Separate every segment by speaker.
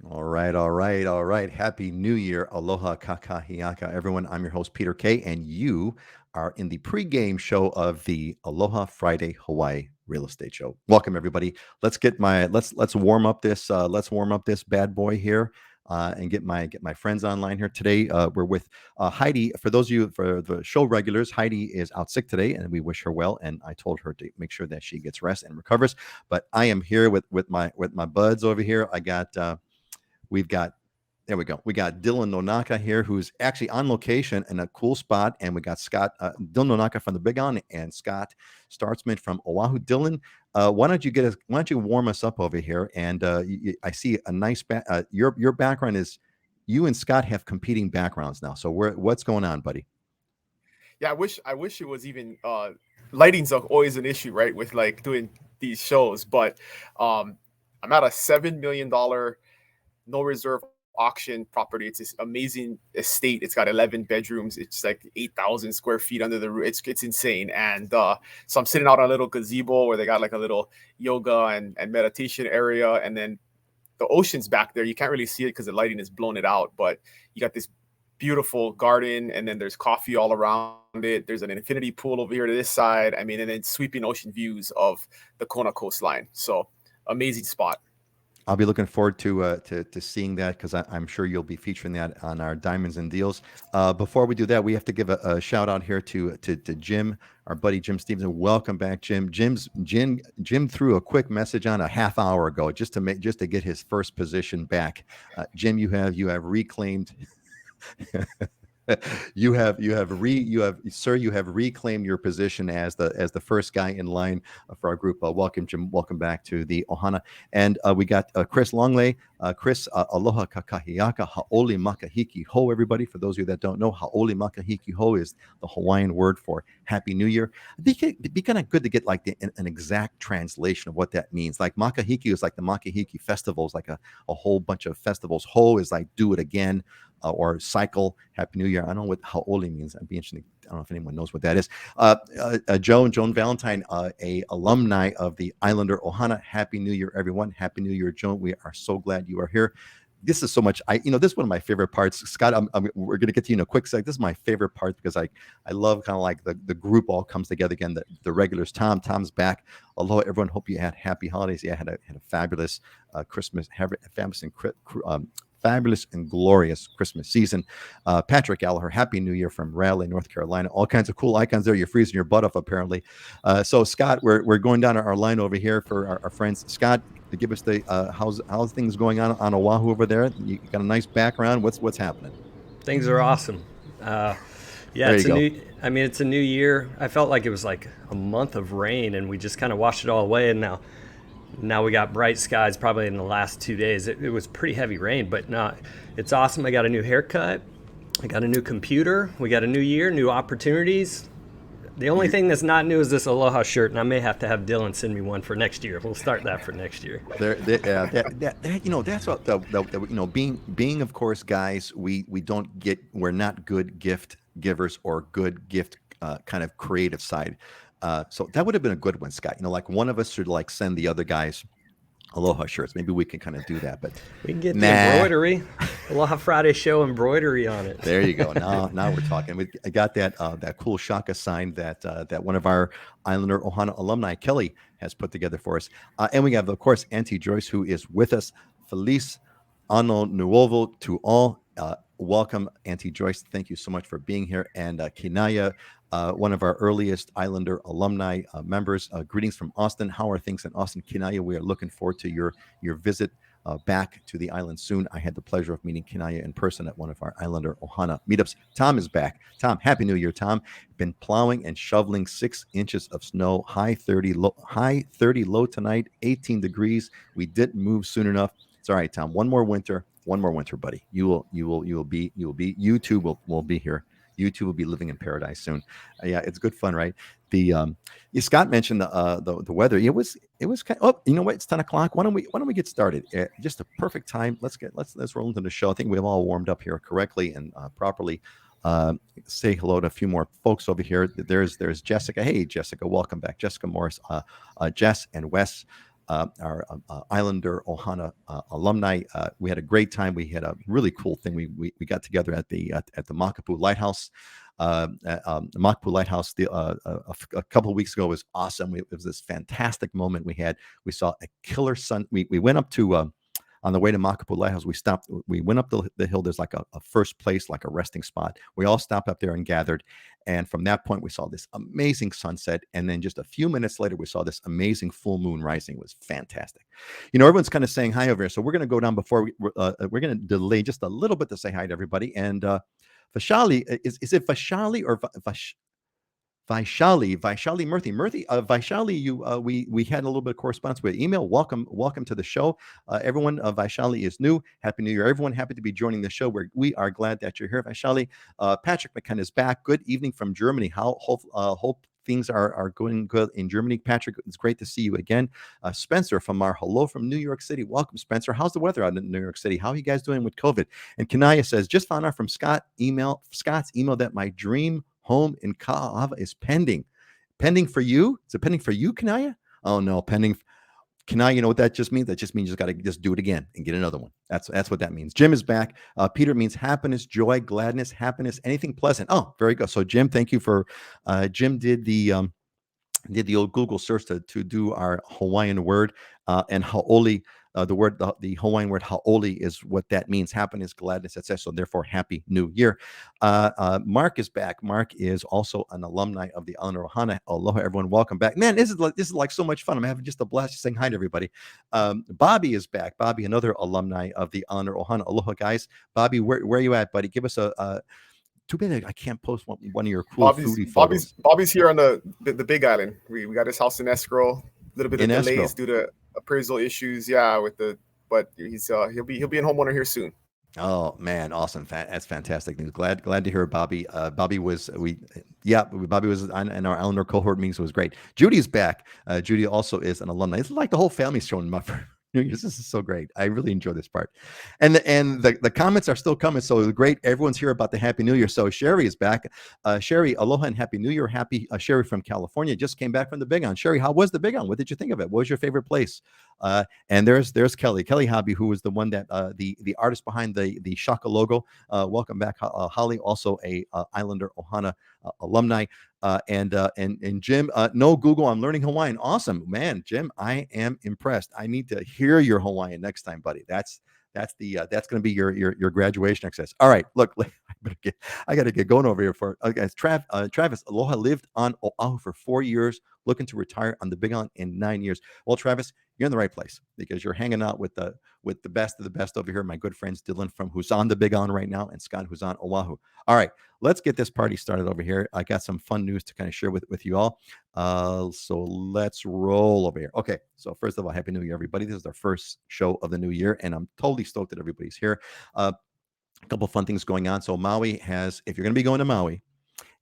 Speaker 1: All right, all right, all right. Happy New Year. Aloha kakahiaka, everyone. I'm your host, Peter K, and you are in the pregame show of the Aloha Friday Hawaii Real Estate Show. Welcome, everybody. Let's warm up this bad boy here. And get my friends online here today. We're with Heidi. For those of you for the show regulars, Heidi is out sick today, and we wish her well. And I told her to make sure that she gets rest and recovers. But I am here with my buds over here. We've got there we go. We got Dylan Nonaka here, who's actually on location in a cool spot, and we got Scott Dylan Nonaka from the Big On and Scott Startsman from Oahu. Dylan, why don't you warm us up over here? And I see a nice your background is you and Scott have competing backgrounds now. So what's going on, buddy?
Speaker 2: Yeah, I wish it was even lighting's always an issue, right? With like doing these shows, but I'm at a $7 million no reserve auction property. It's this amazing estate. It's got 11 bedrooms. It's like 8,000 square feet under the roof. It's insane. And so I'm sitting out on a little gazebo where they got like a little yoga and meditation area, and then the ocean's back there. You can't really see it because the lighting has blown it out, but you got this beautiful garden, and then there's coffee all around it. There's an infinity pool over here to this side. I mean, and then sweeping ocean views of the Kona coastline. So amazing spot.
Speaker 1: I'll be looking forward to seeing that because I'm sure you'll be featuring that on our Diamonds and Deals. Before we do that, we have to give a shout out here to Jim, our buddy Jim Stevenson. Welcome back, Jim. Jim threw a quick message on a half hour ago just to get his first position back. Jim, you have reclaimed. You have reclaimed your position as the first guy in line for our group. Welcome, Jim. Welcome back to the Ohana. And we got Chris Longley. Chris, aloha kakahiaka haole makahiki ho. Everybody, for those of you that don't know, haole makahiki ho is the Hawaiian word for Happy New Year. It'd be kind of good to get like an exact translation of what that means. Like makahiki is like the makahiki festivals, like a whole bunch of festivals. Ho is like do it again or cycle. Happy New Year. I don't know what how Oli means. I'd be interested. I don't know if anyone knows what that is. Joan Valentine, a alumni of the Islander Ohana. Happy New Year, everyone. Happy New Year, Joan. We are so glad you are here. This is so much. This is one of my favorite parts. Scott, we're going to get to you in a quick sec. This is my favorite part because I love kind of like the group all comes together again. The regulars. Tom's back. Aloha, everyone. Hope you had happy holidays. Yeah, had a fabulous Christmas, fabulous and glorious Christmas season. Patrick Gallagher, Happy New Year from Raleigh, North Carolina. All kinds of cool icons there. You're freezing your butt off, apparently. So, Scott, we're going down our line over here for our friends. Scott, to give us the how's things going on Oahu over there? You got a nice background. What's happening?
Speaker 3: Things are awesome. Yeah,
Speaker 1: There you go.
Speaker 3: it's a new year. I felt like it was like a month of rain, and we just kind of washed it all away. And now we got bright skies. Probably in the last 2 days, it was pretty heavy rain, but no, it's awesome. I got a new haircut. I got a new computer. We got a new year, new opportunities. The only thing that's not new is this Aloha shirt, and I may have to have Dylan send me one for next year. We'll start that for next year.
Speaker 1: That's what being of course, guys. We're not good gift givers or good gift kind of creative side. So that would have been a good one, Scott. Like one of us should like send the other guys Aloha shirts. Maybe we can kind of do that, but
Speaker 3: We can get the
Speaker 1: nah.
Speaker 3: embroidery, Aloha Friday show embroidery on it.
Speaker 1: There you go. Now we're talking. I got that cool shaka sign that one of our Islander Ohana alumni Kelly has put together for us, and we have of course Auntie Joyce who is with us. Feliz Ano Nuovo to all. Welcome, Auntie Joyce. Thank you so much for being here. And Kinaya, one of our earliest Islander alumni members. Greetings from Austin. How are things in Austin, Kinaya? We are looking forward to your visit back to the island soon. I had the pleasure of meeting Kinaya in person at one of our Islander Ohana meetups. Tom is back. Tom, Happy New Year, Tom. Been plowing and shoveling 6 inches of snow. High 30 low tonight. 18 degrees. We didn't move soon enough. It's all right, Tom. One more winter, buddy. You too will be here. You two will be living in paradise soon. Yeah, it's good fun, right? Scott mentioned the weather. It was kind of, oh, you know what? It's 10 o'clock. Why don't we get started? Just a perfect time. Let's roll into the show. I think we've all warmed up here correctly and properly. Say hello to a few more folks over here. There's Jessica. Hey, Jessica, welcome back. Jessica Morris, Jess and Wes. Islander Ohana alumni. We had a great time. We had a really cool thing. We got together at the Makapu Lighthouse. Makapu Lighthouse a couple of weeks ago was awesome. It was this fantastic moment we had. We saw a killer sun. We went up to on the way to Makapu Lighthouse. We went up the hill. There's like a first place, like a resting spot. We all stopped up there and gathered. And from that point, we saw this amazing sunset. And then just a few minutes later, we saw this amazing full moon rising. It was fantastic. Everyone's kind of saying hi over here. So we're going to go down before we're going to delay just a little bit to say hi to everybody. And Vashali, is it Vashali or Vaishali Murthy, Vaishali, we had a little bit of correspondence with email. Welcome to the show, everyone. Vaishali is new. Happy New Year, everyone. Happy to be joining the show. We are glad that you're here, Vaishali. Patrick McKenna is back. Good evening from Germany. Hope things are going good in Germany. Patrick, it's great to see you again. Spencer from our hello from New York City. Welcome, Spencer. How's the weather out in New York City? How are you guys doing with COVID? And Kanaya says, just found out from Scott's email that my dream home in Ka'ava is pending for you. Is it pending for you, Kanaya? Oh no, pending. Kanaya, you know what that just means? That just means you just got to just do it again and get another one. That's what that means. Jim is back. Peter means happiness, joy, gladness, happiness, anything pleasant. Oh, very good. So Jim, thank you for Jim did the old Google search to do our Hawaiian word, and haoli. The Hawaiian word haoli is what that means: happiness, gladness, etc. So therefore, Happy New Year. Mark is back. Mark is also an alumni of the Islander Ohana. Aloha, everyone! Welcome back, man. This is like so much fun. I'm having just a blast saying hi to everybody. Bobby is back. Bobby, another alumni of the Islander Ohana. Aloha, guys. Bobby, where are you at, buddy? Give us a too bad I can't post one of your cool foodie photos.
Speaker 2: Bobby's here on the Big Island. We got his house in escrow. A little bit of delays due to appraisal issues. Yeah, but he'll be in homeowner here soon.
Speaker 1: Oh man, awesome! That's fantastic news. Glad to hear Bobby. Bobby was in our Islander cohort meetings. So it was great. Judy's back. Judy also is an alumni. It's like the whole family's showing up for New Year's. This is so great. I really enjoy this part. And the comments are still coming. So great. Everyone's here about the Happy New Year. So Sherry is back. Sherry, aloha and Happy New Year. Happy Sherry from California just came back from the Big Island. Sherry, how was the Big Island? What did you think of it? What was your favorite place? And there's Kelly Hobby, who was the one that the artist behind the Shaka logo. Welcome back, Holly, also a Islander Ohana alumni. And Jim, no Google, I'm learning Hawaiian. Awesome, man, Jim, I am impressed. I need to hear your Hawaiian next time, buddy. That's going to be your graduation exercise. All right, look, I got to get going over here for guys. Travis, aloha, lived on Oahu for 4 years, looking to retire on the Big Island in 9 years. Well, Travis, you're in the right place because you're hanging out with the best of the best over here. My good friends Dylan who's on the Big Island right now, and Scott, who's on Oahu. All right, let's get this party started over here. I got some fun news to kind of share with you all. So let's roll over here. Okay, so first of all, Happy New Year, everybody. This is our first show of the new year, and I'm totally stoked that everybody's here. A couple of fun things going on. So Maui has, if you're going to be going to Maui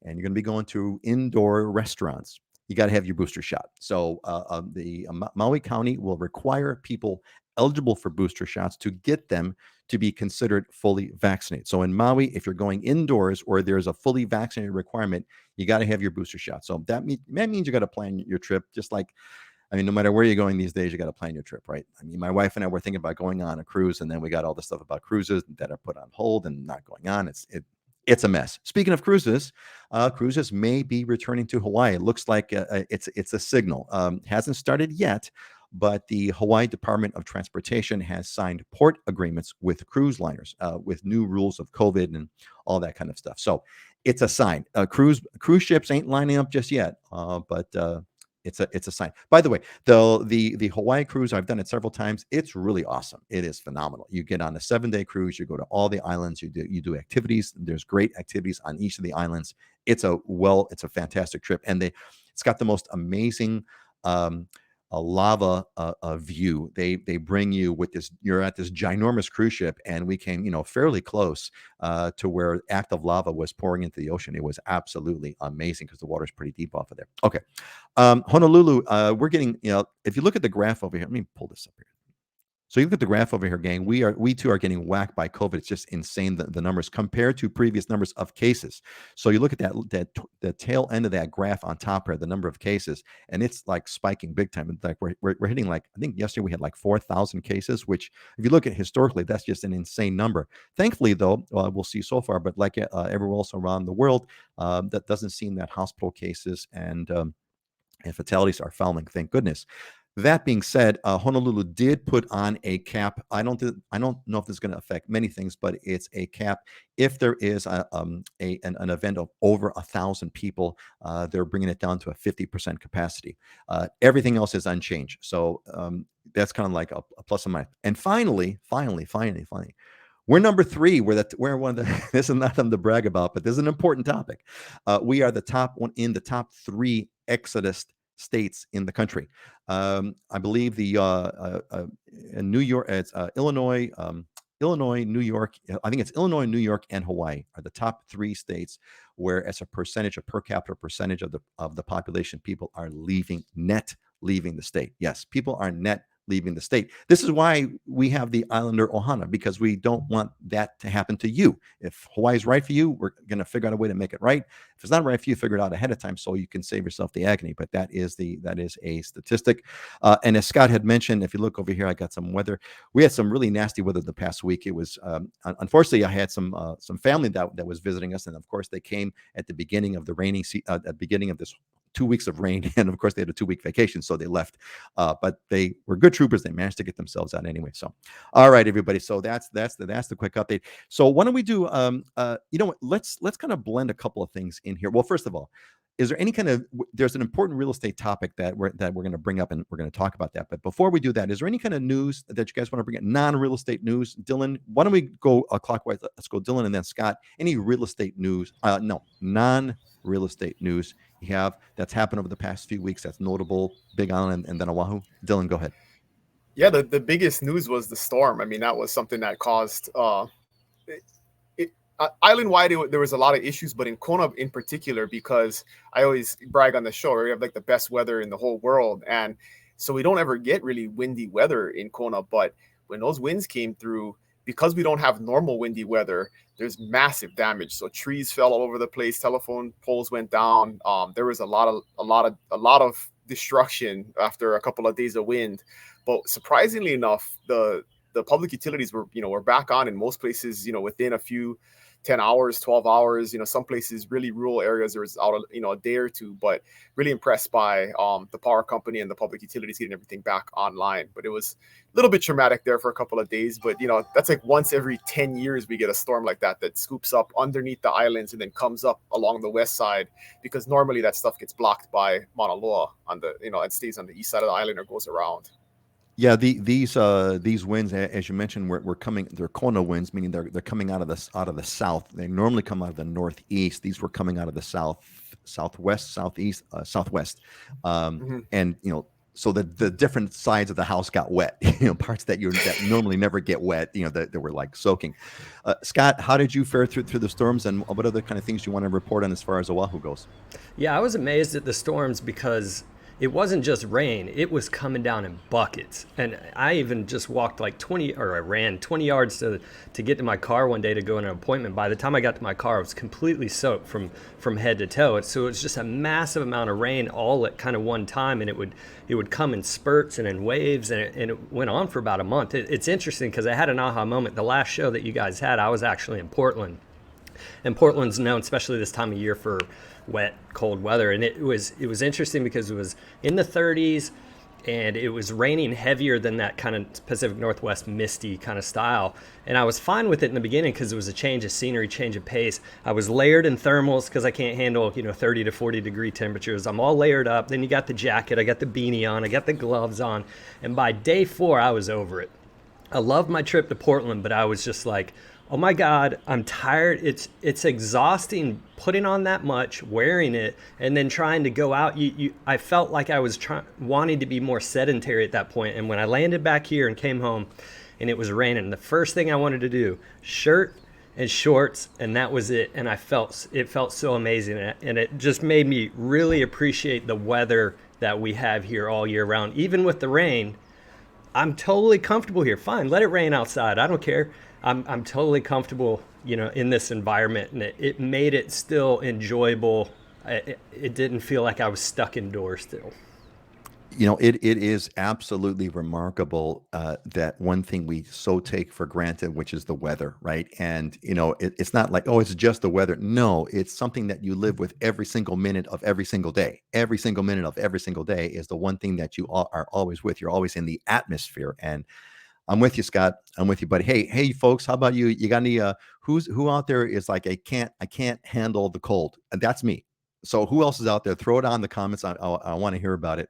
Speaker 1: and you're going to be going to indoor restaurants, you got to have your booster shot. So the Maui County will require people eligible for booster shots to get them to be considered fully vaccinated. So in Maui, if you're going indoors or there's a fully vaccinated requirement, you got to have your booster shot. So that means you got to plan your trip, just like, I mean, no matter where you're going these days, you got to plan your trip, right? I mean, my wife and I were thinking about going on a cruise, and then we got all the stuff about cruises that are put on hold and not going on. It's a mess. Speaking of cruises, cruises may be returning to Hawaii. It looks like it's a signal. Hasn't started yet, but the Hawaii Department of Transportation has signed port agreements with cruise liners with new rules of COVID and all that kind of stuff. So it's a sign. Cruise ships ain't lining up just yet, but it's a sign. By the way, the Hawaii cruise, I've done it several times. It's really awesome. It is phenomenal. You get on a 7-day cruise. You go to all the islands. You do activities. There's great activities on each of the islands. It's a fantastic trip, and it's got the most amazing a lava view. They bring you with this. You're at this ginormous cruise ship, and we came, fairly close to where active lava was pouring into the ocean. It was absolutely amazing because the water's pretty deep off of there. Okay, Honolulu, we're getting, if you look at the graph over here, let me pull this up here. So you look at the graph over here, gang. We too are getting whacked by COVID. It's just insane the numbers compared to previous numbers of cases. So you look at the tail end of that graph on top here, the number of cases, and it's like spiking big time. It's like we're hitting, like, I think yesterday we had like 4,000 cases, which if you look at historically, that's just an insane number. Thankfully, though, we'll see so far, but like everywhere else around the world, that doesn't seem that hospital cases and fatalities are falling. Thank goodness. That being said, Honolulu did put on a cap. I don't know if this is going to affect many things, but it's a cap. If there is an event of over 1,000 people, they're bringing it down to a 50% capacity. Everything else is unchanged. So that's kind of like a plus and minus. And finally, we're number 3. We're one of the. This is not something to brag about, but this is an important topic. We are the top one in the top 3 exodus states in the country. I believe in New York, it's Illinois, New York. I think it's Illinois, New York, and Hawaii are the top 3 states where, as a per capita percentage of the population, people are leaving the state. Yes, people are net leaving the state. This is why we have the Islander Ohana, because we don't want that to happen to you. If Hawaii is right for you, we're going to figure out a way to make it right. If it's not right for you, figure it out ahead of time so you can save yourself the agony. But that is a statistic. And as Scott had mentioned, if you look over here, I got some weather. We had some really nasty weather the past week. It was unfortunately, I had some family that was visiting us, and of course they came at the beginning of the rainy at the beginning of this 2 weeks of rain, and of course they had a 2-week vacation, so they left. But they were good troopers. They managed to get themselves out anyway. So, all right, everybody. So that's the quick update. So why don't we do? You know what? Let's kind of blend a couple of things in here. Well, first of all, is there any kind of? There's an important real estate topic that we're going to bring up, and we're going to talk about that. But before we do that, is there any kind of news that you guys want to bring in? Non-real estate news, Dylan. Why don't we go clockwise? Let's go, Dylan, and then Scott. Any real estate news? No, non-real estate news you have that's happened over the past few weeks that's notable, Big Island and then Oahu. Dylan, go ahead.
Speaker 2: Yeah, the biggest news was the storm. I mean, that was something that caused island-wide, there was a lot of issues, but in Kona in particular, because I always brag on the show, we have like the best weather in the whole world, and so we don't ever get really windy weather in Kona. But when those winds came through, because we don't have normal windy weather, there's massive damage. So trees fell all over the place, telephone poles went down. There was a lot of destruction after a couple of days of wind. But surprisingly enough, the public utilities were back on in most places, within a few 10 hours, 12 hours, some places, really rural areas, there was out a day or two, but really impressed by the power company and the public utilities getting everything back online. But it was a little bit traumatic there for a couple of days, but that's like once every 10 years we get a storm like that scoops up underneath the islands and then comes up along the west side, because normally that stuff gets blocked by Mauna Loa on the, it stays on the east side of the island or goes around.
Speaker 1: Yeah, these winds, as you mentioned, were coming. They're Kona winds, meaning they're coming out of the south. They normally come out of the northeast. These were coming out of the southwest, southeast, southwest, and so the different sides of the house got wet. Parts that normally never get wet. That were like soaking. Scott, how did you fare through the storms, and what other kind of things you want to report on as far as Oahu goes?
Speaker 3: Yeah, I was amazed at the storms because it wasn't just rain, it was coming down in buckets. And I even just walked like I ran 20 yards to get to my car one day to go on an appointment. By the time I got to my car, I was completely soaked from head to toe. So it was just a massive amount of rain all at kind of one time, and it would come in spurts and in waves, and it went on for about a month. It's interesting because I had an aha moment. The last show that you guys had, I was actually in Portland. And Portland's known, especially this time of year, for wet, cold weather. And it was interesting because it was in the 30s and it was raining heavier than that kind of Pacific Northwest misty kind of style. And I was fine with it in the beginning because it was a change of scenery, change of pace. I was layered in thermals because I can't handle 30 to 40 degree temperatures. I'm all layered up. Then you got the jacket, I got the beanie on, I got the gloves on. And by day 4, I was over it. I loved my trip to Portland, but I was just like, oh my God, I'm tired. It's exhausting putting on that much, wearing it, and then trying to go out. I felt like I was wanting to be more sedentary at that point. And when I landed back here and came home and it was raining, the first thing I wanted to do, shirt and shorts, and that was it. And it felt so amazing. And it just made me really appreciate the weather that we have here all year round. Even with the rain, I'm totally comfortable here. Fine, let it rain outside. I don't care. I'm totally comfortable, in this environment, and it made it still enjoyable. It didn't feel like I was stuck indoors still.
Speaker 1: It is absolutely remarkable that one thing we so take for granted, which is the weather, right? And it's not like, oh, it's just the weather. No, it's something that you live with every single minute of every single day. Every single minute of every single day is the one thing that you are always with. You're always in the atmosphere. And I'm with you, Scott. I'm with you, buddy. Hey, folks, how about you? You got any? Who out there is like, I can't handle the cold, and that's me. So who else is out there? Throw it on in the comments. I want to hear about it.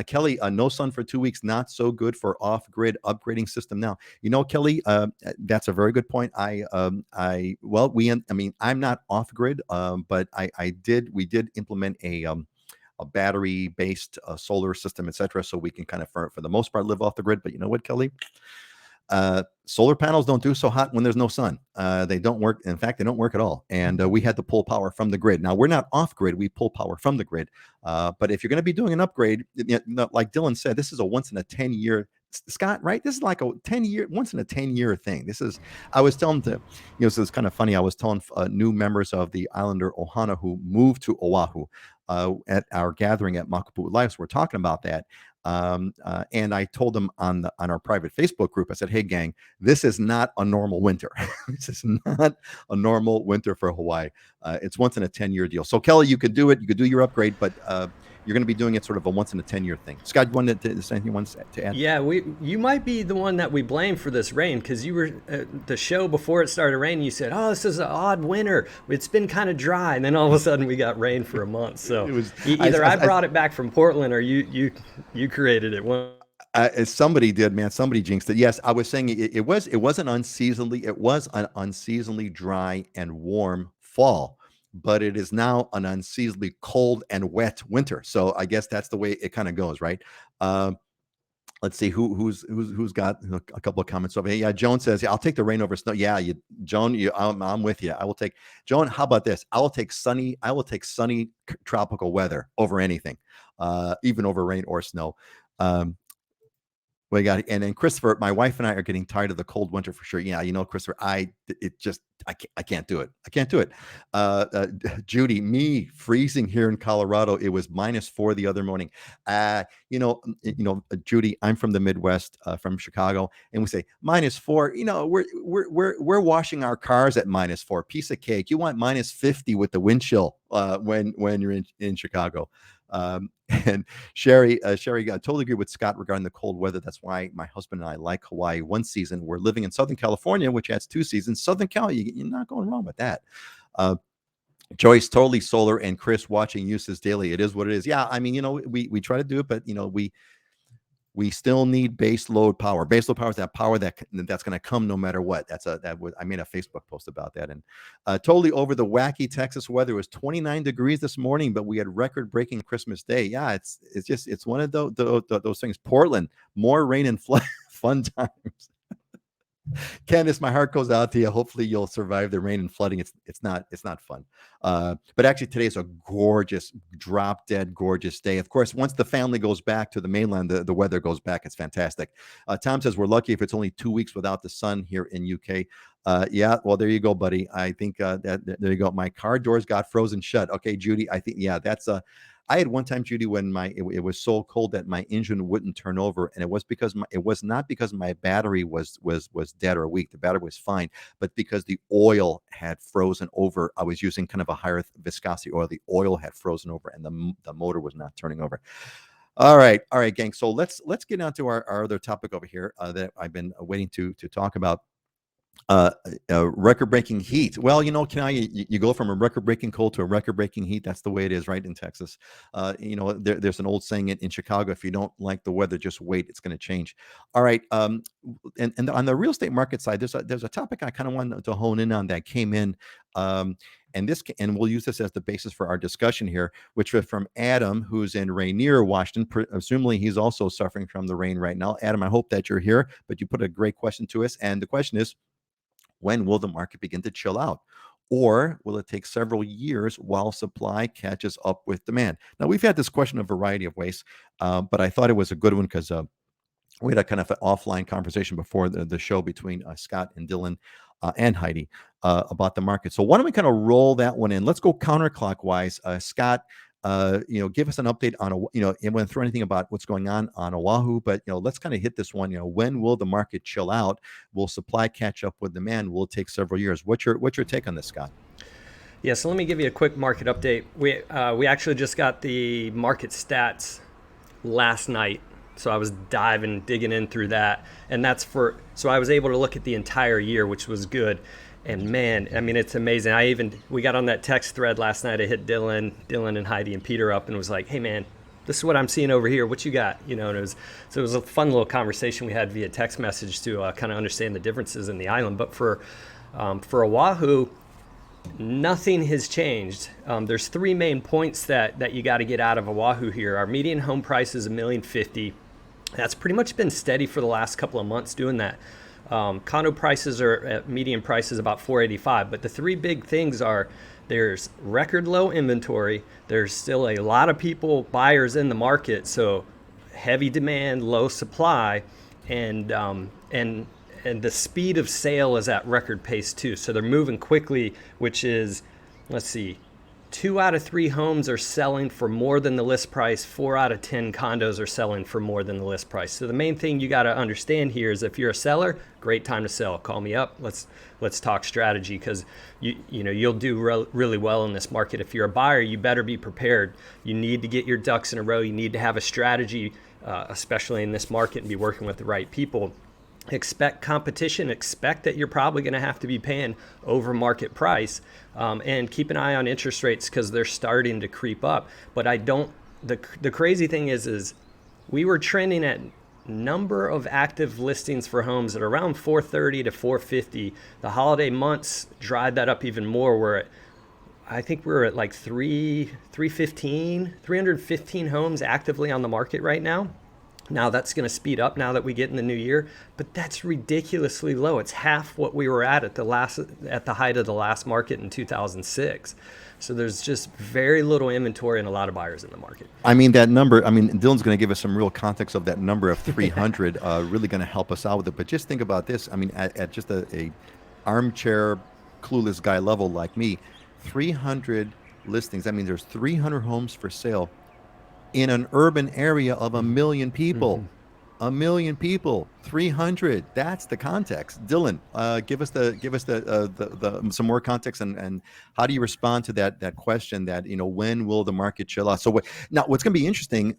Speaker 1: Kelly, no sun for 2 weeks, not so good for off-grid upgrading system now. Kelly, that's a very good point. I'm not off-grid, but we did implement a battery-based solar system, etc. So we can kind of, for the most part, live off the grid. But you know what, Kelly? Solar panels don't do so hot when there's no sun. They don't work. In fact, they don't work at all. And we had to pull power from the grid. Now, we're not off grid. We pull power from the grid. But if you're going to be doing an upgrade, like Dylan said, this is a once in a 10-year, Scott, right? This is like a once in a 10-year thing. I was telling to, so it's kind of funny. I was telling new members of the Islander Ohana who moved to Oahu at our gathering at Makapu'u Lives. We're talking about that. And I told them on our private Facebook group, I said, hey, gang, this is not a normal winter. This is not a normal winter for Hawaii. It's once in a 10-year deal. So, Kelly, you could do it. You could do your upgrade, but you're going to be doing it sort of a once in a 10-year thing. Scott, you wanted anything you want to add?
Speaker 3: Yeah, you might be the one that we blame for this rain, because you were the show before it started raining. You said, "Oh, this is an odd winter. It's been kind of dry," and then all of a sudden we got rain for a month. So either I brought it back from Portland, or you created it.
Speaker 1: Somebody did, man. Somebody jinxed it. Yes, I was saying it was an unseasonably dry and warm fall, but it is now an unseasonably cold and wet winter. So I guess that's the way it kind of goes, right? Let's see who's got a couple of comments over here. Yeah, Joan says, "Yeah, I'll take the rain over snow." Yeah, Joan, I'm with you. I will take Joan. How about this? I will take sunny tropical weather over anything, even over rain or snow. We got, and then Christopher, my wife and I are getting tired of the cold winter for sure. Yeah, Christopher, I can't do it. I can't do it. Judy, me freezing here in Colorado. It was -4 the other morning. Judy, I'm from the Midwest, from Chicago, and we say -4. We're washing our cars at -4. Piece of cake. You want -50 with the wind chill when you're in Chicago. And Sherry, I totally agree with Scott regarding the cold weather. That's why my husband and I like Hawaii one season. We're living in Southern California, which has 2 seasons. Southern Cal, you're not going wrong with that. Joyce, totally solar, and Chris watching uses daily. It is what it is. Yeah, I mean, we try to do it, but we still need base load power. Base load power is that power that's going to come no matter what. I made a Facebook post about that. And totally over the wacky Texas weather. It was 29 degrees this morning, but we had record-breaking Christmas Day. Yeah, it's one of those things. Portland, more rain and flood, fun times. Candace, my heart goes out to you. Hopefully you'll survive the rain and flooding. It's not fun. But actually today is a gorgeous, drop dead gorgeous day. Of course, once the family goes back to the mainland, the weather goes back. It's fantastic. Tom says we're lucky if it's only 2 weeks without the sun here in UK. Yeah, well, there you go, buddy. I think there you go. My car doors got frozen shut. Okay, Judy, I think, yeah, that's I had one time, Judy, when it was so cold that my engine wouldn't turn over, and it was not because my battery was dead or weak. The battery was fine, but because the oil had frozen over. I was using kind of a higher viscosity oil. The oil had frozen over, and the motor was not turning over. All right, gang. So let's get on to our other topic over here that I've been waiting to talk about. Record-breaking heat. Well, you go from a record-breaking cold to a record-breaking heat. That's the way it is, right, in Texas. There's an old saying in Chicago: if you don't like the weather, just wait. It's going to change. All right. And on the real estate market side, there's a topic I kind of wanted to hone in on that came in. And we'll use this as the basis for our discussion here, which was from Adam, who's in Rainier, Washington. Presumably, he's also suffering from the rain right now. Adam, I hope that you're here, but you put a great question to us. And the question is, when will the market begin to chill out? Or will it take several years while supply catches up with demand? Now, we've had this question a variety of ways, but I thought it was a good one because We had a kind of an offline conversation before the show between Scott and Dylan and Heidi about the market. So why don't we kind of roll that one in? Let's go counterclockwise. Scott, give us an update on, you went through anything about what's going on Oahu, but, let's kind of hit this one. When will the market chill out? Will supply catch up with demand? Will it take several years? What's your take on this, Scott?
Speaker 3: Yeah, so let me give you a quick market update. We actually just got the market stats last night. So I was digging in through that. And so I was able to look at the entire year, which was good. And man, I mean, it's amazing. We got on that text thread last night. I hit Dylan and Heidi and Peter up and was like, hey man, this is what I'm seeing over here. What you got? And it was a fun little conversation we had via text message to kind of understand the differences in the island. But for Oahu, nothing has changed. There's three main points that you got to get out of Oahu here. Our median home price is $1,050,000. That's pretty much been steady for the last couple of months doing that. Condo prices are at median prices about $485,000. But the three big things are there's record low inventory. There's still a lot of buyers in the market. So heavy demand, low supply, and the speed of sale is at record pace too. So they're moving quickly, which is, 2 out of 3 homes are selling for more than the list price. 4 out of 10 condos are selling for more than the list price. So the main thing you got to understand here is if you're a seller, great time to sell. Call me up. Let's talk strategy, because you'll do really well in this market. If you're a buyer, you better be prepared. You need to get your ducks in a row. You need to have a strategy, especially in this market, and be working with the right people. Expect competition. Expect that you're probably going to have to be paying over market price, and keep an eye on interest rates because they're starting to creep up. But the crazy thing is we were trending at number of active listings for homes at around 430 to 450. The holiday months dried that up even more. I think we're at like 315 homes actively on the market right now. Now that's going to speed up now that we get in the new year, but that's ridiculously low. It's half what we were at the height of the last market in 2006. So there's just very little inventory and a lot of buyers in the market.
Speaker 1: I mean, that number, Dylan's going to give us some real context of that number of 300, really going to help us out with it. But just think about this. At just a armchair, clueless guy level like me, 300 listings. I mean, there's 300 homes for sale in an urban area of 1 million people. Mm-hmm. 1 million people, 300. That's the context. Dylan, give us the some more context, and how do you respond to that question that when will the market chill out? So now what's going to be interesting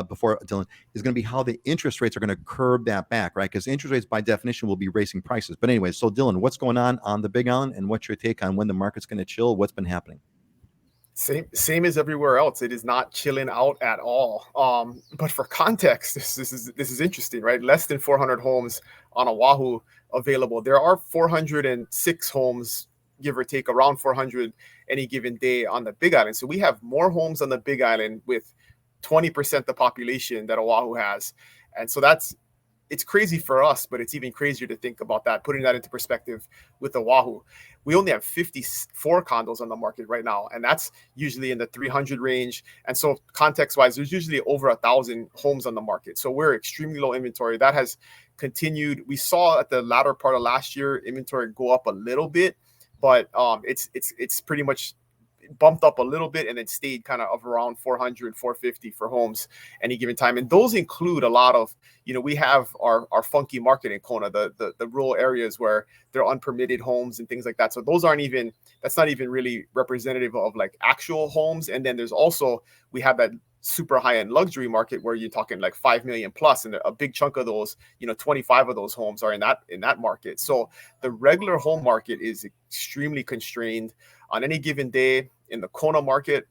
Speaker 1: before Dylan is going to be how the interest rates are going to curb that back, right? Because interest rates by definition will be raising prices. But anyway, so Dylan, what's going on the Big Island, and what's your take on when the market's going to chill? What's been happening?
Speaker 2: Same as everywhere else. It is not chilling out at all. But for context, this is interesting, right? Less than 400 homes on Oahu available. There are 406 homes, give or take, around 400 any given day on the Big Island. So we have more homes on the Big Island with 20% the population that Oahu has, and so it's crazy for us, but it's even crazier to think about that, putting that into perspective with Oahu. We only have 54 condos on the market right now, and that's usually in the 300 range. And so context-wise, there's usually over 1,000 homes on the market. So we're extremely low inventory. That has continued. We saw at the latter part of last year, inventory go up a little bit, but it's pretty much bumped up a little bit and then stayed kind of around 400, 450 for homes any given time. And those include a lot of, we have our funky market in Kona, the rural areas where there are unpermitted homes and things like that. So that's not even really representative of like actual homes. And then there's also, we have that super high-end luxury market where you're talking like 5 million plus, and a big chunk of those, 25 of those homes are in that market. So the regular home market is extremely constrained. On any given day in the Kona market,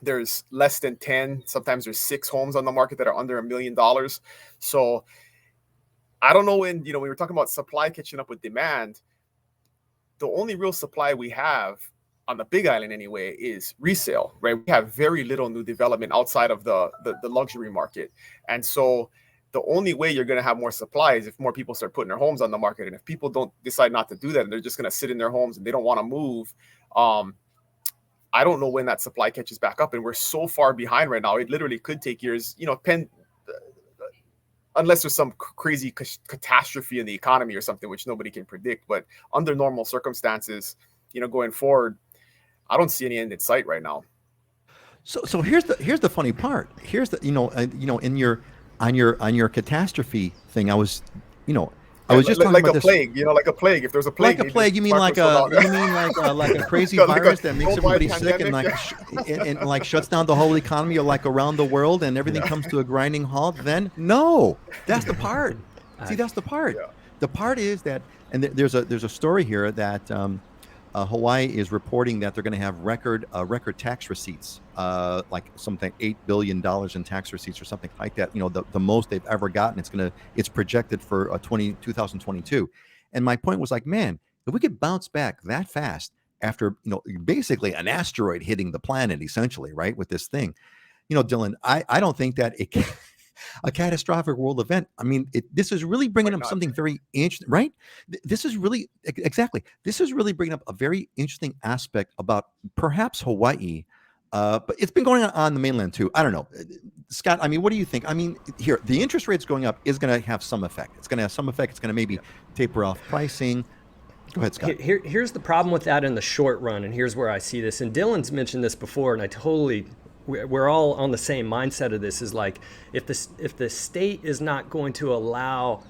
Speaker 2: there's less than 10, sometimes there's 6 homes on the market that are under $1 million. So I don't know when, we were talking about supply catching up with demand. The only real supply we have on the Big Island anyway is resale, right? We have very little new development outside of the luxury market. And so the only way you're going to have more supply is if more people start putting their homes on the market. And if people don't decide not to do that, and they're just going to sit in their homes and they don't want to move, I don't know when that supply catches back up. And we're so far behind right now. It literally could take years, unless there's some crazy catastrophe in the economy or something, which nobody can predict. But under normal circumstances, going forward, I don't see any end in sight right now.
Speaker 1: So here's the funny part. Here's the in your on your catastrophe thing. I was just talking
Speaker 2: like
Speaker 1: about
Speaker 2: a
Speaker 1: this.
Speaker 2: plague. Like a plague. If there's a plague,
Speaker 1: Like a plague, you mean like a crazy virus that makes everybody sick and like shuts down the whole economy, or like around the world, and everything comes to a grinding halt? Then no, that's the part. See, that's the part.
Speaker 2: Yeah.
Speaker 1: The part is that, and there's a story here that Hawaii is reporting that they're going to have record tax receipts, like something $8 billion in tax receipts or something like that. The most they've ever gotten. It's projected for 2022. And my point was like, man, if we could bounce back that fast after basically an asteroid hitting the planet, essentially, right, with this thing, Dylan, I don't think that it can. A catastrophic world event. I mean, this is really bringing up something very interesting, right? This is really bringing up a very interesting aspect about perhaps Hawaii, but it's been going on the mainland too. I don't know, Scott. I mean, what do you think? I mean, here the interest rates going up is going to have some effect. It's going to have some effect. It's going to maybe taper off pricing. Go ahead, Scott.
Speaker 3: Here's the problem with that in the short run, and here's where I see this. And Dylan's mentioned this before, and we're all on the same mindset of this. Is like, if the state is not going to allow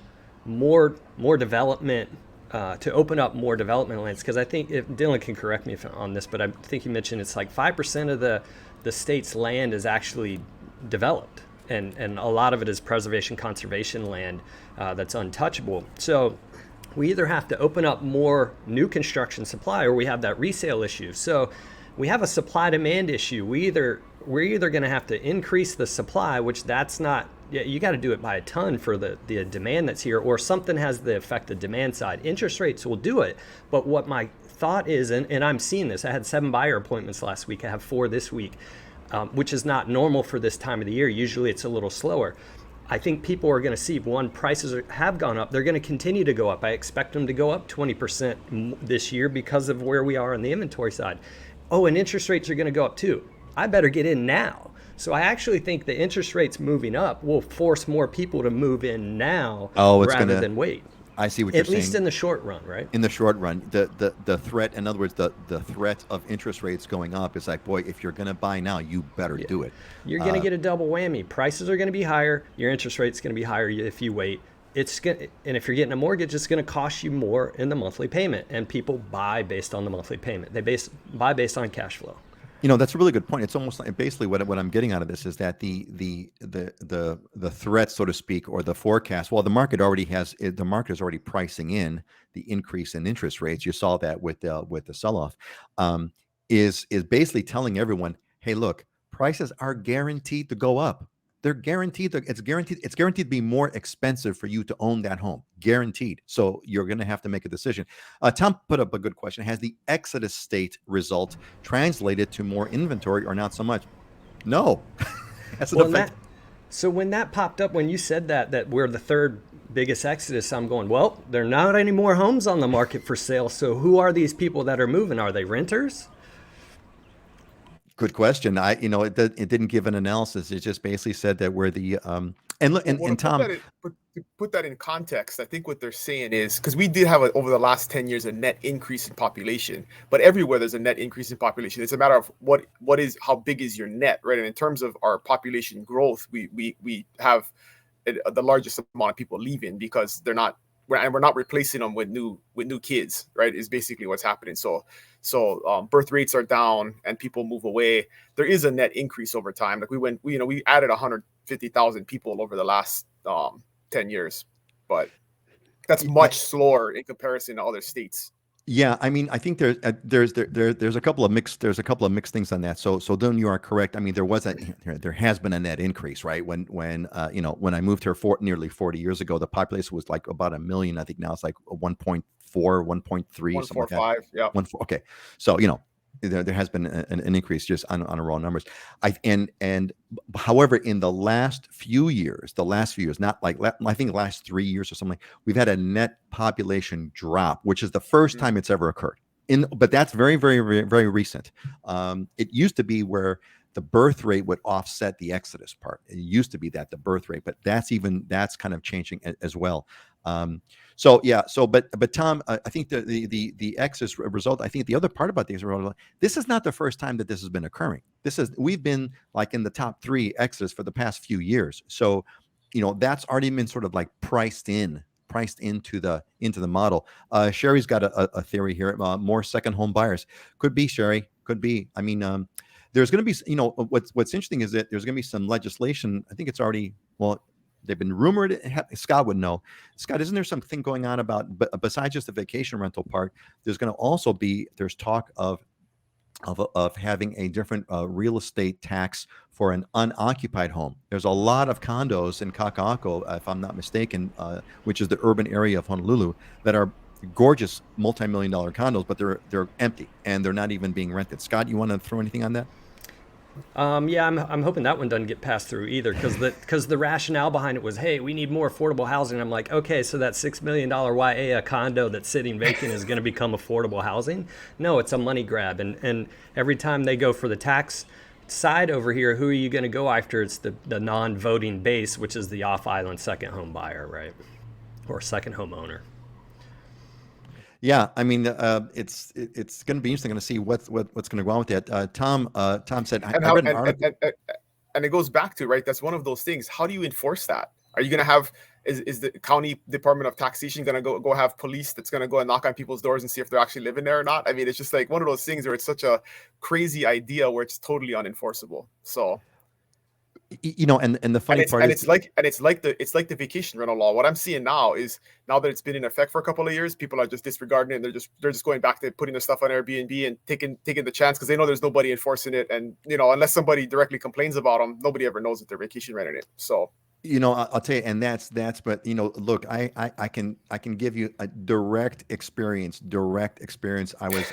Speaker 3: more development, to open up more development lands, because I think, if Dylan can correct me on this, but I think you mentioned it's like 5% of the state's land is actually developed, and a lot of it is preservation conservation land that's untouchable. So we either have to open up more new construction supply, or we have that resale issue. So we have a supply demand issue. We're either going to have to increase the supply, which that's not, you got to do it by a ton for the demand that's here, or something has the effect of demand side. Interest rates will do it. But what my thought is, and I'm seeing this, I had 7 buyer appointments last week. I have 4 this week, which is not normal for this time of the year. Usually it's a little slower. I think people are going to see, one, prices have gone up. They're going to continue to go up. I expect them to go up 20% this year because of where we are on the inventory side. Oh, and interest rates are going to go up too. I better get in now. So I actually think the interest rates moving up will force more people to move in now rather than wait.
Speaker 1: I see what you're saying.
Speaker 3: At least in the short run, right?
Speaker 1: In the short run, the threat, in other words, the threat of interest rates going up is like, boy, if you're going to buy now, you better do it.
Speaker 3: You're going to get a double whammy. Prices are going to be higher. Your interest rate's going to be higher if you wait. And if you're getting a mortgage, it's going to cost you more in the monthly payment. And people buy based on the monthly payment. They buy based on cash flow.
Speaker 1: That's a really good point. It's almost like, basically what I'm getting out of this is that the threat, so to speak, or the forecast. Well, the market is already pricing in the increase in interest rates. You saw that with the sell-off. Is basically telling everyone, hey, look, prices are guaranteed to go up. They're guaranteed. It's guaranteed to be more expensive for you to own that home. Guaranteed. So you're going to have to make a decision. Tom put up a good question. Has the Exodus state result translated to more inventory or not so much? No.
Speaker 3: So when that popped up, when you said that we're the third biggest exodus, I'm going, well, there are not any more homes on the market for sale. So who are these people that are moving? Are they renters?
Speaker 1: Good question. It didn't give an analysis. It just basically said that we're the Tom.
Speaker 2: To put that in context, I think what they're saying is, because we did have over the last 10 years a net increase in population, but everywhere there's a net increase in population. It's a matter of how big is your net, right? And in terms of our population growth, we have the largest amount of people leaving because we're not replacing them with new kids, right? Is basically what's happening. So birth rates are down and people move away. There is a net increase over time. Like we added 150,000 people over the last 10 years, but that's much slower in comparison to other states.
Speaker 1: Yeah, I mean, I think there's a couple of mixed things on that. So then you are correct. I mean, there has been a net increase, right? When I moved here nearly 40 years ago, the population was like about 1 million. I think now it's like 1.4, 1.3, something like that.
Speaker 2: 1.45, yeah.
Speaker 1: Okay, so there has been an increase just on raw numbers. However, in the last few years, not like, I think the last 3 years or something, we've had a net population drop, which is the first time it's ever occurred. But that's very, very, very, very recent. It used to be where the birth rate would offset the exodus part. It used to be that the birth rate, but that's kind of changing as well. But Tom, I think the exodus result. I think the other part about these, this is not the first time that this has been occurring. We've been like in the top 3 exodus for the past few years. So, that's already been sort of like priced into the model. Sherry's got a theory here. More second home buyers could be, Sherry, could be. I mean, there's going to be, what's interesting is that there's going to be some legislation. I think it's already, well, they've been rumored. Scott would know. Scott, isn't there something going on about, besides just the vacation rental part, there's going to also be, there's talk of having a different real estate tax for an unoccupied home. There's a lot of condos in Kaka'ako, if I'm not mistaken, which is the urban area of Honolulu, that are gorgeous multi-million-dollar condos, but they're empty and they're not even being rented. Scott, you want to throw anything on that?
Speaker 3: Yeah, I'm hoping that one doesn't get passed through either, because the rationale behind it was, hey, we need more affordable housing. I'm like, okay, so that $6 million YA condo that's sitting vacant is going to become affordable housing? No, it's a money grab, and every time they go for the tax side over here, who are you going to go after? It's the non-voting base, which is the off-island second home buyer, right, or second home owner.
Speaker 1: Yeah, I mean, it's going to be interesting to see what's going to go on with that. Tom said,
Speaker 2: And
Speaker 1: I
Speaker 2: how
Speaker 1: read an article.
Speaker 2: and it goes back to, right, that's one of those things. How do you enforce that? Are you going to have, is the county department of taxation going to go have police that's going to go and knock on people's doors and see if they're actually living there or not? I mean, it's just like one of those things where it's such a crazy idea where it's totally unenforceable. So,
Speaker 1: And the funny part is,
Speaker 2: it's like the vacation rental law. What I'm seeing now is, now that it's been in effect for a couple of years, people are just disregarding it. And they're just going back to putting their stuff on Airbnb and taking the chance, because they know there's nobody enforcing it. And unless somebody directly complains about them, nobody ever knows that they're vacation renting it. So,
Speaker 1: I'll tell you, and that's, but look, I can give you a direct experience. I was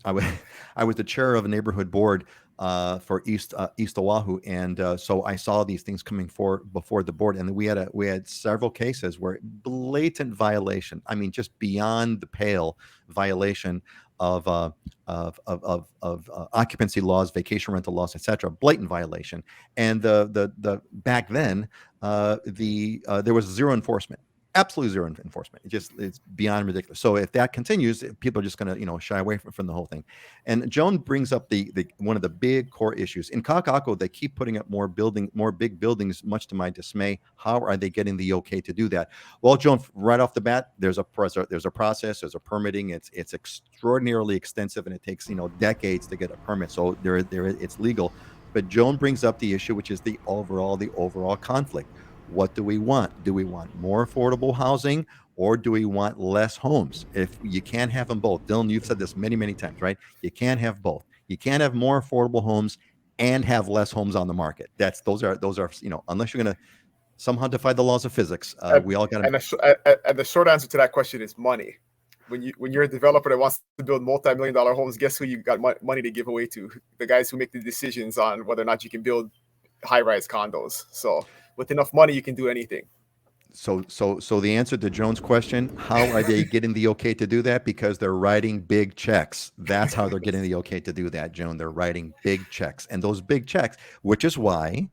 Speaker 1: I was the chair of a neighborhood board for East Oahu, and so I saw these things coming before the board, and we had several cases where blatant violation. I mean, just beyond the pale violation of occupancy laws, vacation rental laws, etc. Blatant violation, and the back then there was zero enforcement. Absolutely zero enforcement. It's beyond ridiculous. So if that continues, people are just going to shy away from the whole thing. And Joan brings up the one of the big core issues in Kaka'ako. They keep putting up more big buildings, much to my dismay. How are they getting the okay to do that? Well, Joan, right off the bat, there's a process, there's a permitting. It's extraordinarily extensive, and it takes decades to get a permit. So it's legal. But Joan brings up the issue, which is the overall conflict. What do we want? Do we want more affordable housing, or do we want less homes? If you can't have them both, Dylan, you've said this many, many times, right? You can't have both. You can't have more affordable homes and have less homes on the market. Those are unless you're going to somehow defy the laws of physics. We all got
Speaker 2: to. And the short answer to that question is money. When you're a developer that wants to build multi-million-dollar homes, guess who you got money to give away to? The guys who make the decisions on whether or not you can build high-rise condos. So with enough money, you can do anything.
Speaker 1: So the answer to Joan's question, how are they getting the okay to do that? Because they're writing big checks. That's how they're getting the okay to do that, Joan. They're writing big checks. And those big checks, which is why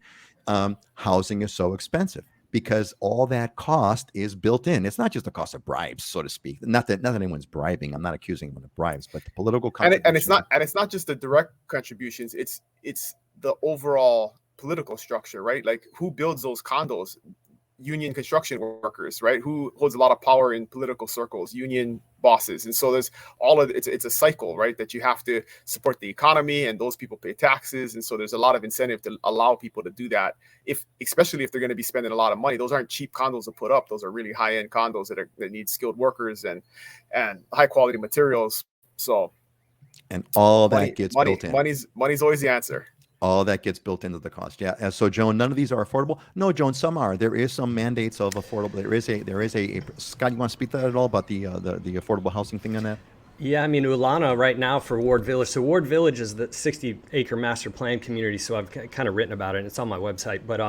Speaker 1: housing is so expensive, because all that cost is built in. It's not just the cost of bribes, so to speak. Not that anyone's bribing. I'm not accusing anyone of bribes, but the political
Speaker 2: contributions. And it's not just the direct contributions. It's the overall political structure, right? Like, who builds those condos? Union construction workers, right? Who holds a lot of power in political circles? Union bosses. And so there's all of it's a cycle, right? That you have to support the economy, and those people pay taxes. And so there's a lot of incentive to allow people to do that. Especially if they're going to be spending a lot of money. Those aren't cheap condos to put up. Those are really high-end condos that need skilled workers and high quality materials. So,
Speaker 1: and all that gets built in.
Speaker 2: Money's always the answer.
Speaker 1: All that gets built into the cost. Yeah. So, Joan, none of these are affordable. No, Joan, some are. There is some mandates of affordable. There is a. Scott, you want to speak to that at all about the affordable housing thing on that?
Speaker 3: Yeah, I mean, Ulana right now for Ward Village. So Ward Village is the 60-acre master plan community. So I've kind of written about it, and it's on my website. But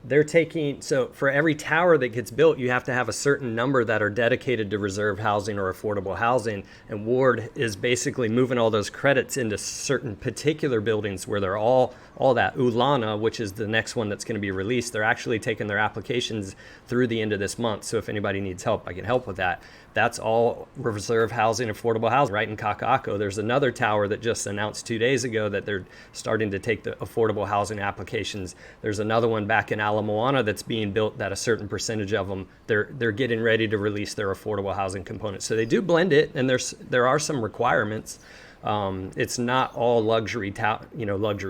Speaker 3: they're taking, so for every tower that gets built, you have to have a certain number that are dedicated to reserve housing or affordable housing. And Ward is basically moving all those credits into certain particular buildings where they're all that. Ulana, which is the next one that's going to be released, they're actually taking their applications through the end of this month. So if anybody needs help, I can help with that. That's all reserve housing, affordable housing, right in Kaka'ako. There's another tower that just announced 2 days ago that they're starting to take the affordable housing applications. There's another one back in Ala Moana that's being built that a certain percentage of them, they're getting ready to release their affordable housing component. So they do blend it, and there are some requirements. It's not all luxury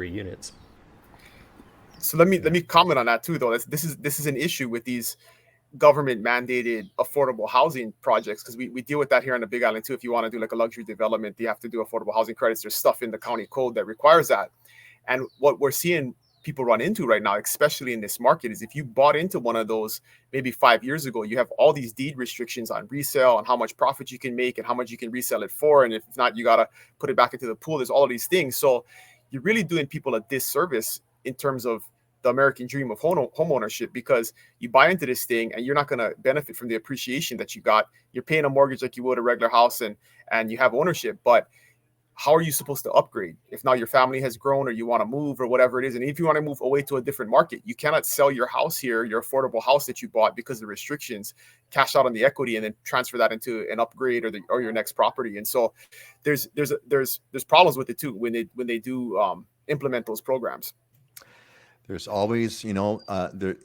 Speaker 3: units.
Speaker 2: So let me comment on that too, though. This is an issue with these government mandated affordable housing projects, because we deal with that here on the Big Island too. If you want to do like a luxury development, you have to do affordable housing credits. There's stuff in the county code that requires that. And what we're seeing people run into right now, especially in this market, is if you bought into one of those maybe 5 years ago, you have all these deed restrictions on resale, on how much profit you can make and how much you can resell it for. And if not, you got to put it back into the pool. There's all of these things. So you're really doing people a disservice in terms of the American dream of home ownership, because you buy into this thing and you're not going to benefit from the appreciation that you got. You're paying a mortgage like you would a regular house, and you have ownership, but how are you supposed to upgrade if now your family has grown or you want to move or whatever it is? And if you want to move away to a different market, you cannot sell your house here, your affordable house that you bought, because of the restrictions, cash out on the equity and then transfer that into an upgrade or your next property. And so there's problems with it too when they do implement those programs.
Speaker 1: There's always, in the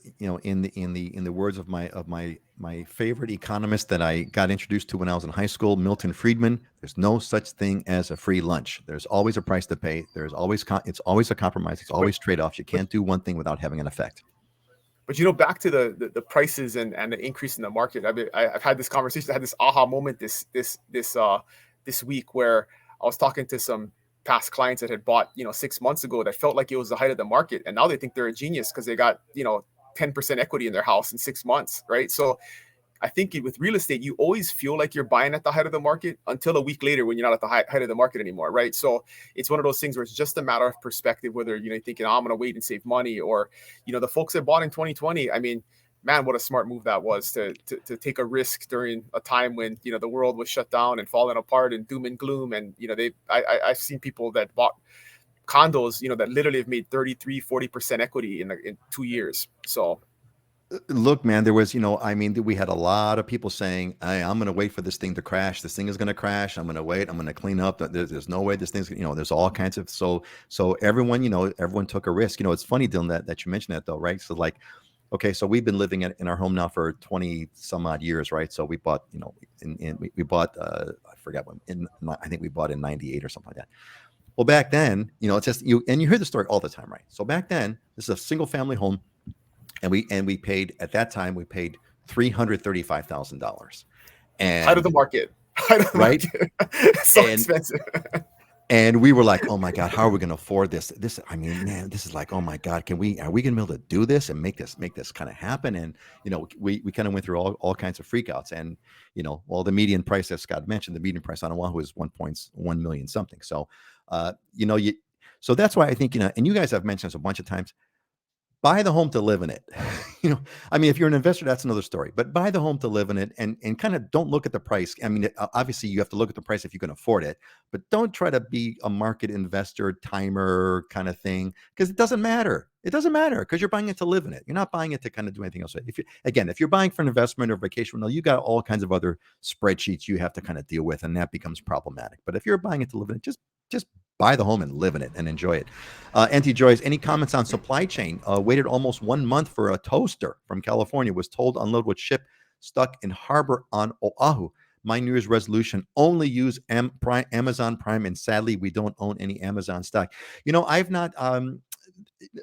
Speaker 1: words of my favorite economist that I got introduced to when I was in high school, Milton Friedman, there's no such thing as a free lunch. There's always a price to pay. There's always it's always a compromise. It's always trade-offs. You can't do one thing without having an effect.
Speaker 2: But back to the prices and the increase in the market. I've had this conversation. I had this aha moment this week where I was talking to some past clients that had bought 6 months ago that felt like it was the height of the market, and now they think they're a genius because they got 10% equity in their house in 6 months, right? So I think with real estate, you always feel like you're buying at the height of the market until a week later when you're not at the height of the market anymore, right? So it's one of those things where it's just a matter of perspective, whether you're thinking, I'm going to wait and save money, or the folks that bought in 2020. I mean, man, what a smart move that was to take a risk during a time when the world was shut down and falling apart and doom and gloom. And I've seen people that bought condos that literally have made 33-40% equity in 2 years. So
Speaker 1: look, man, there was we had a lot of people saying, hey, I'm going to wait for this thing to crash. This thing is going to crash. I'm going to wait. I'm going to clean up. There's no way this thing's there's all kinds of so everyone took a risk. It's funny, Dylan, that you mentioned that though, right? So like, okay, so we've been living in our home now for 20 some odd years, right? So we bought, we bought, I forgot when, I think we bought in 98 or something like that. Well, back then, it's just you hear the story all the time, right? So back then, this is a single family home, and we paid at that time $335,000, and
Speaker 2: out of the market,
Speaker 1: right?
Speaker 2: So expensive.
Speaker 1: And we were like, oh my God, how are we going to afford this? I mean, man, this is like, oh my God, are we going to be able to do this and make this kind of happen? And, we kind of went through all kinds of freakouts, and, the median price, as Scott mentioned, the median price on Oahu is 1.1 million something. So, so that's why I think, and you guys have mentioned this a bunch of times, buy the home to live in it. I mean, if you're an investor, that's another story, but buy the home to live in it, and kind of don't look at the price. I mean, obviously you have to look at the price if you can afford it, but don't try to be a market investor timer kind of thing, because it doesn't matter. It doesn't matter because you're buying it to live in it. You're not buying it to kind of do anything else. If you're buying for an investment or vacation, you got all kinds of other spreadsheets you have to kind of deal with, and that becomes problematic. But if you're buying it to live in it, just buy the home and live in it and enjoy it. Auntie Joyce, any comments on supply chain? Waited almost 1 month for a toaster from California. Was told unload with ship stuck in harbor on Oahu. My New Year's resolution: only use Amazon Prime, and sadly, we don't own any Amazon stock. I've not.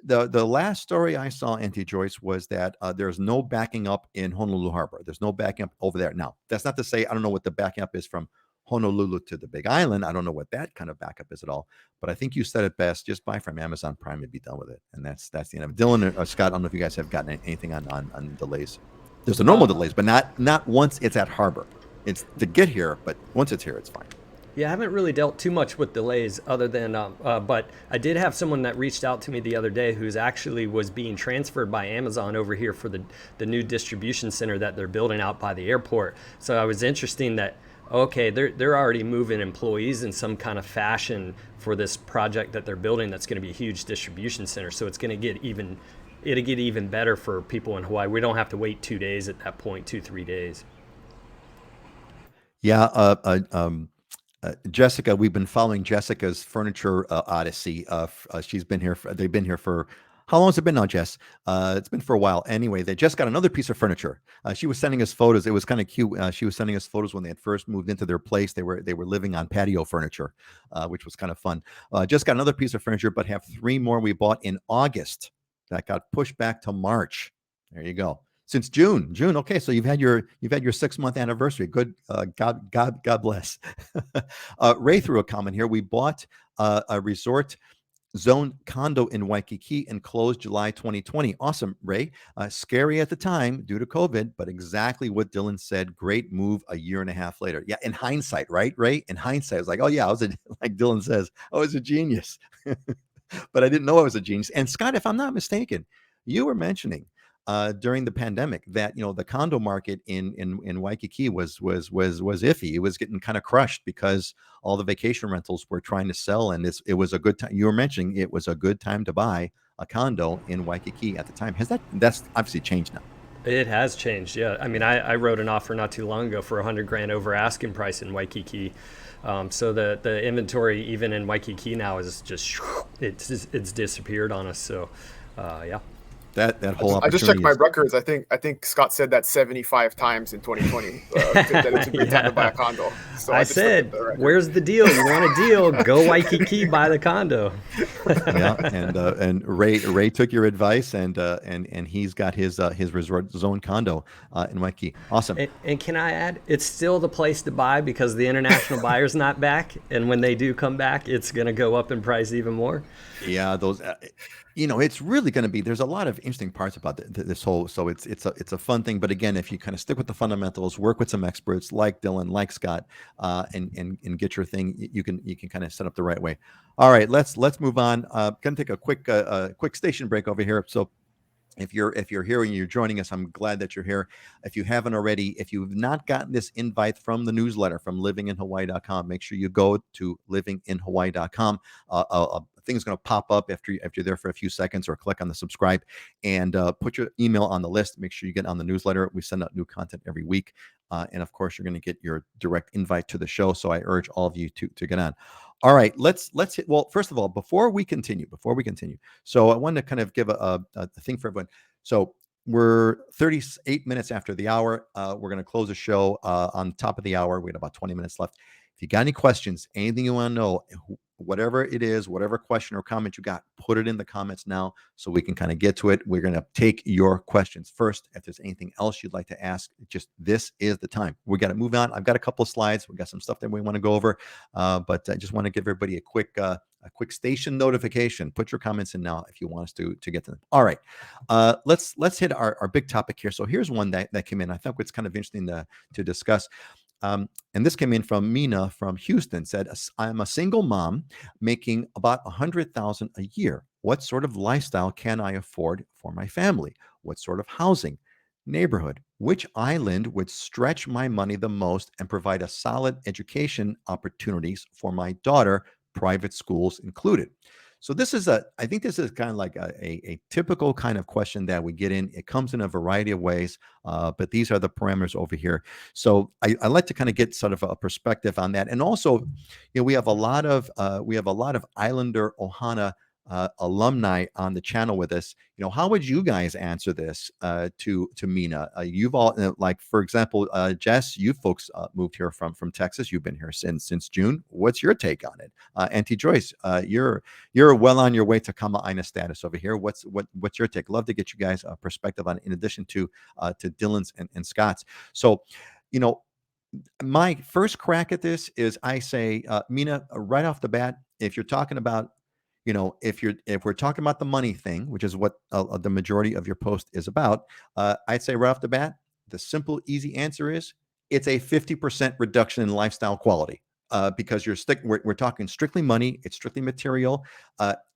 Speaker 1: The last story I saw, Auntie Joyce, was that there's no backing up in Honolulu Harbor. There's no backing up over there. Now, that's not to say I don't know what the backing up is from Honolulu to the Big Island. I don't know what that kind of backup is at all, but I think you said it best. Just buy from Amazon Prime and be done with it. And that's the end of it. Dylan or Scott, I don't know if you guys have gotten anything on delays. There's the normal delays, but not once it's at harbor. It's to get here, but once it's here, it's fine.
Speaker 3: Yeah, I haven't really dealt too much with delays other than, but I did have someone that reached out to me the other day who's actually was being transferred by Amazon over here for the new distribution center that they're building out by the airport. So I was interesting that, okay, they're already moving employees in some kind of fashion for this project that they're building that's going to be a huge distribution center. So it's going to it'll get even better for people in Hawaii. We don't have to wait 2 days at that point, 2, 3 days.
Speaker 1: Yeah, Jessica, we've been following Jessica's furniture odyssey. She's been here. They've been here for how long has it been now, Jess? It's been for a while. Anyway, they just got another piece of furniture. She was sending us photos. It was kind of cute. She was sending us photos when they had first moved into their place. They were living on patio furniture, which was kind of fun. Just got another piece of furniture, but have 3 more we bought in August that got pushed back to March. There you go. Since June. Okay, so you've had your 6-month anniversary. Good. God bless. Ray threw a comment here. We bought a resort zone condo in Waikiki and closed July 2020. Awesome, Ray. Scary at the time due to COVID, but exactly what Dylan said. Great move a year and a half later. Yeah, in hindsight, right, Ray? In hindsight, I was like, oh yeah, like Dylan says, I was a genius. But I didn't know I was a genius. And Scott, if I'm not mistaken, you were mentioning during the pandemic that the condo market in Waikiki was iffy. It was getting kind of crushed because all the vacation rentals were trying to sell, and it was a good time. You were mentioning it was a good time to buy a condo in Waikiki at the time. That's obviously changed now?
Speaker 3: It has changed, yeah. I mean, I wrote an offer not too long ago for 100 grand over asking price in Waikiki. So the inventory even in Waikiki now is just it's disappeared on us. So yeah.
Speaker 1: That whole
Speaker 2: I just checked
Speaker 1: opportunity
Speaker 2: my
Speaker 1: is-
Speaker 2: records. I think Scott said that 75 times in 2020 that it's a great time to buy a condo. So
Speaker 3: I
Speaker 2: just looked at
Speaker 3: said,
Speaker 2: the record.
Speaker 3: "Where's the deal? You want a deal? Go Waikiki, buy the condo."
Speaker 1: yeah, and Ray took your advice, and he's got his resort zone condo in Waikiki. Awesome.
Speaker 3: And can I add, it's still the place to buy because the international buyer's not back, and when they do come back, it's going to go up in price even more.
Speaker 1: Yeah, those. It's really going to be. There's a lot of interesting parts about this whole. So it's a fun thing. But again, if you kind of stick with the fundamentals, work with some experts like Dylan, like Scott, and get your thing, you can kind of set up the right way. All right, let's move on. Going to take a quick station break over here. So if you're here and you're joining us, I'm glad that you're here. If you haven't already, if you've not gotten this invite from the newsletter from livinginhawaii.com, make sure you go to livinginhawaii.com. A thing's going to pop up after you're there for a few seconds, or click on the subscribe and put your email on the list. Make sure you get on the newsletter. We send out new content every week. And of course, you're going to get your direct invite to the show. So I urge all of you to get on. All right, let's hit. Well, first of all, before we continue, so I wanted to kind of give a thing for everyone. So we're 38 minutes after the hour. We're going to close the show on top of the hour. We had about 20 minutes left. If you got any questions, anything you want to know, whatever it is, whatever question or comment you got, put it in the comments now so we can kind of get to it. We're going to take your questions first. If there's anything else you'd like to ask, just this is the time. We got to move on. I've got a couple of slides. We got some stuff that we want to go over, but I just want to give everybody a quick station notification. Put your comments in now if you want us to get to them. All right, let's hit our big topic here. So here's one that came in. I think it's kind of interesting to discuss. And this came in from Mina from Houston. Said, I'm a single mom making about $100,000 a year. What sort of lifestyle can I afford for my family? What sort of housing, neighborhood? Which island would stretch my money the most and provide a solid education opportunities for my daughter, private schools included? So I think this is kind of like a typical kind of question that we get in. It comes in a variety of ways, but these are the parameters over here. So I like to kind of get sort of a perspective on that. And also, we have a lot of Islander Ohana alumni on the channel with us. How would you guys answer this to Mina? You've all, like, for example, Jess, you folks moved here from Texas. You've been here since June. What's your take on it? Auntie Joyce, you're well on your way to Kama'aina status over here. What's your take? Love to get you guys a perspective on it, in addition to Dylan's and Scott's. So, my first crack at this is, I say, Mina, right off the bat, if you're talking about, if we're talking about the money thing, which is what the majority of your post is about, I'd say right off the bat, the simple, easy answer is it's a 50% reduction in lifestyle quality. because we're talking strictly money. It's strictly material.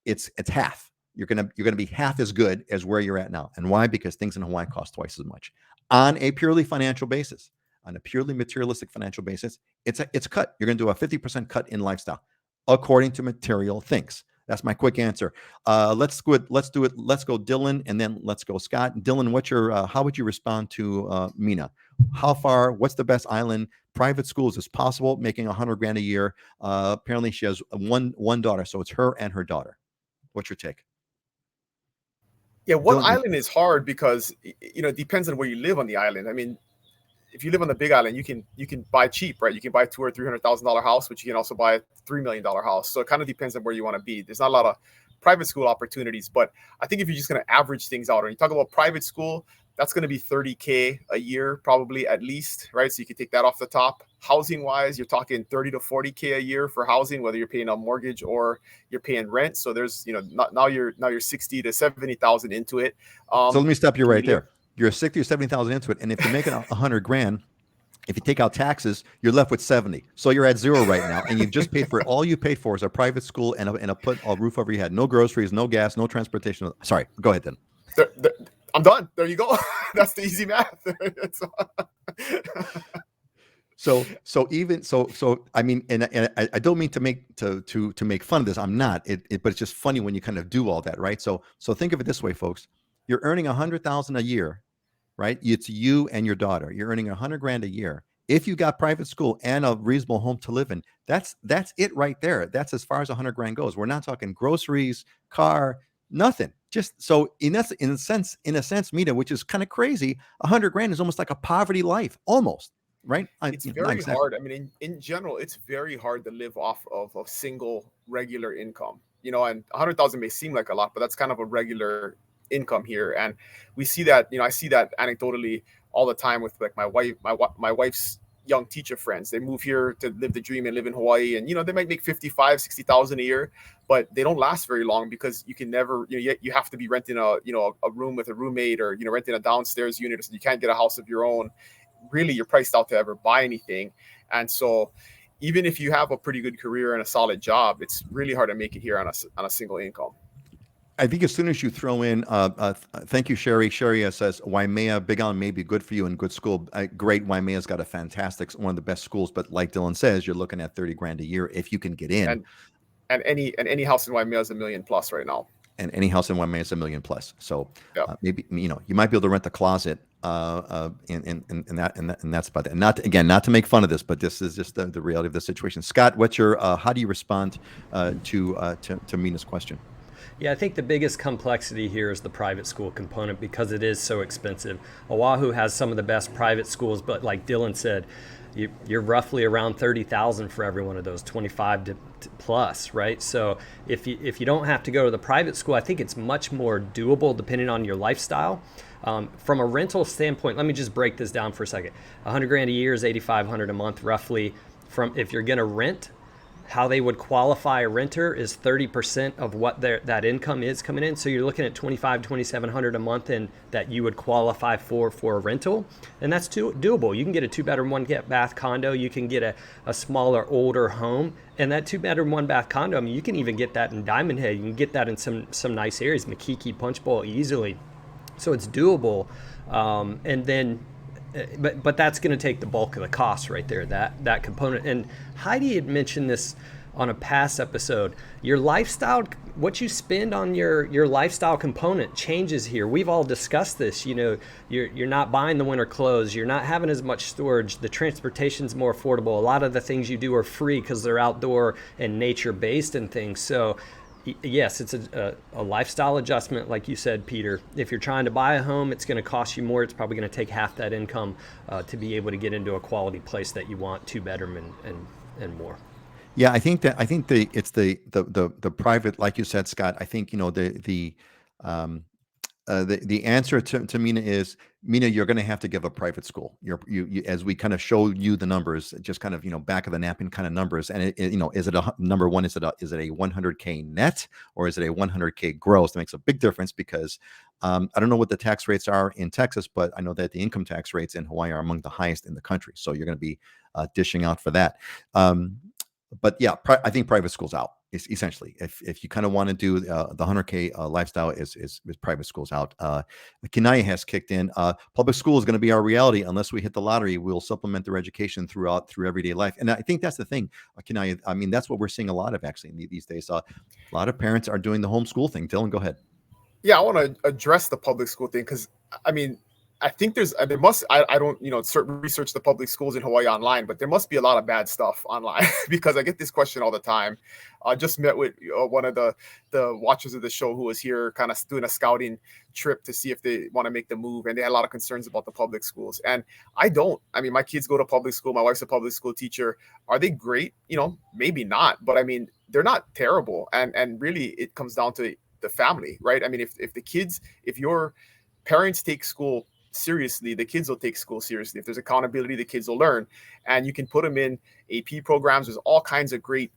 Speaker 1: It's half. You're gonna be half as good as where you're at now. And why? Because things in Hawaii cost twice as much on a purely financial basis. On a purely materialistic financial basis, it's cut. You're gonna do a 50% cut in lifestyle, according to material things. That's my quick answer. Let's do it. Let's go Dylan, and then let's go Scott. Dylan, how would you respond to Mina? How far? What's the best island? Private schools is possible, making $100,000 a year. Apparently, she has one daughter, so it's her and her daughter. What's your take?
Speaker 2: Yeah, one island is hard because it depends on where you live on the island. I mean, if you live on the Big Island, you can buy cheap, right? You can buy a $200,000 or $300,000 house, but you can also buy a $3 million house. So it kind of depends on where you want to be. There's not a lot of private school opportunities, but I think if you're just going to average things out, or you talk about private school, that's going to be $30,000 a year, probably at least, right? So you can take that off the top. Housing wise, you're talking $30,000 to $40,000 a year for housing, whether you're paying a mortgage or you're paying rent. So there's, now you're $60,000 to $70,000 into it.
Speaker 1: So let me stop you right there. You're $60,000 or $70,000 into it, and if you're making $100,000, if you take out taxes, you're left with 70. So you're at zero right now, and you've just paid for it. All you paid for is a private school and a roof over your head. No groceries, no gas, no transportation. Sorry, go ahead then.
Speaker 2: I'm done. There you go. That's the easy math.
Speaker 1: So I mean, and I don't mean to make fun of this. I'm not. But it's just funny when you kind of do all that, right? So think of it this way, folks. You're earning $100,000 a year, right? It's you and your daughter. You're earning $100,000 a year. If you got private school and a reasonable home to live in, that's it right there. That's as far as $100,000 goes. We're not talking groceries, car, nothing. Just so in a sense, Mina, which is kind of crazy, $100,000 is almost like a poverty life, almost. Right?
Speaker 2: It's very hard. I mean, in general, it's very hard to live off of a single regular income. And 100,000 may seem like a lot, but that's kind of a regular income here. And we see that, I see that anecdotally all the time with like my wife's young teacher friends. They move here to live the dream and live in Hawaii, and they might make 55,000, 60,000 a year, but they don't last very long because you can never, you have to be renting a room with a roommate, or renting a downstairs unit, so you can't get a house of your own. Really, you're priced out to ever buy anything. And so even if you have a pretty good career and a solid job, it's really hard to make it here on a single income.
Speaker 1: I think as soon as you throw in, thank you, Sherry. Sherry says, Waimea, Big Island may be good for you in good school. Great. Waimea's got one of the best schools, but like Dylan says, you're looking at $30,000 a year if you can get in.
Speaker 2: And any house in Waimea is $1 million plus right now.
Speaker 1: And any house in Waimea is $1 million plus. So
Speaker 2: yep.
Speaker 1: Maybe, you might be able to rent a closet, and that's about that. And not to make fun of this, but this is just the reality of the situation. Scott, what's your, how do you respond to Mina's question?
Speaker 3: Yeah, I think the biggest complexity here is the private school component because it is so expensive. Oahu has some of the best private schools, but like Dylan said, you're roughly around 30,000 for every one of those, 25 to plus, right? So if you don't have to go to the private school, I think it's much more doable depending on your lifestyle. From a rental standpoint, let me just break this down for a second. $100,000 a year is $8,500 a month, roughly. If you're going to rent, how they would qualify a renter is 30% of what that income is coming in. So you're looking at $2,500, $2,700 a month, and that you would qualify for a rental. And that's doable. You can get a 2-bedroom, 1-bath condo. You can get a smaller, older home. And that 2-bedroom, 1-bath condo, I mean, you can even get that in Diamond Head. You can get that in some nice areas, Makiki, Punch Bowl, easily. So it's doable. And then, but that's going to take the bulk of the cost right there, that component. And Heidi had mentioned this on a past episode. Your lifestyle, what you spend on your lifestyle component changes here. We've all discussed this. You're not buying the winter clothes. You're not having as much storage. The transportation's more affordable. A lot of the things you do are free because they're outdoor and nature based and things. So yes, it's a lifestyle adjustment, like you said, Peter. If you're trying to buy a home, it's going to cost you more. It's probably going to take half that income to be able to get into a quality place that you want, 2-bedroom and more.
Speaker 1: Yeah, I think it's the private, like you said, Scott. I think the answer to Mina is, Mina, you're going to have to give a private school. You as we kind of show you the numbers, just kind of back of the napkin kind of numbers. And is it number one? Is it a $100K net, or is it a $100K gross? That makes a big difference because I don't know what the tax rates are in Texas, but I know that the income tax rates in Hawaii are among the highest in the country. So you're going to be dishing out for that. but yeah, I think private school's out. Essentially, if you kind of want to do the 100K lifestyle, is private schools out. Kinaya has kicked in. Public school is going to be our reality unless we hit the lottery. We'll supplement their education through everyday life, and I think that's the thing, Kinaya. I mean, that's what we're seeing a lot of actually these days. A lot of parents are doing the homeschool thing. Dylan, go ahead.
Speaker 2: Yeah, I want to address the public school thing because I mean, I think there must I don't research the public schools in Hawaii online, but there must be a lot of bad stuff online because I get this question all the time. I just met with one of the watchers of the show who was here, kind of doing a scouting trip to see if they want to make the move, and they had a lot of concerns about the public schools. And I don't. I mean, my kids go to public school. My wife's a public school teacher. Are they great? Maybe not, but I mean, they're not terrible. And really, it comes down to the family, right? I mean, if your parents take school seriously, the kids will take school seriously. If there's accountability, the kids will learn, and you can put them in AP programs. There's all kinds of great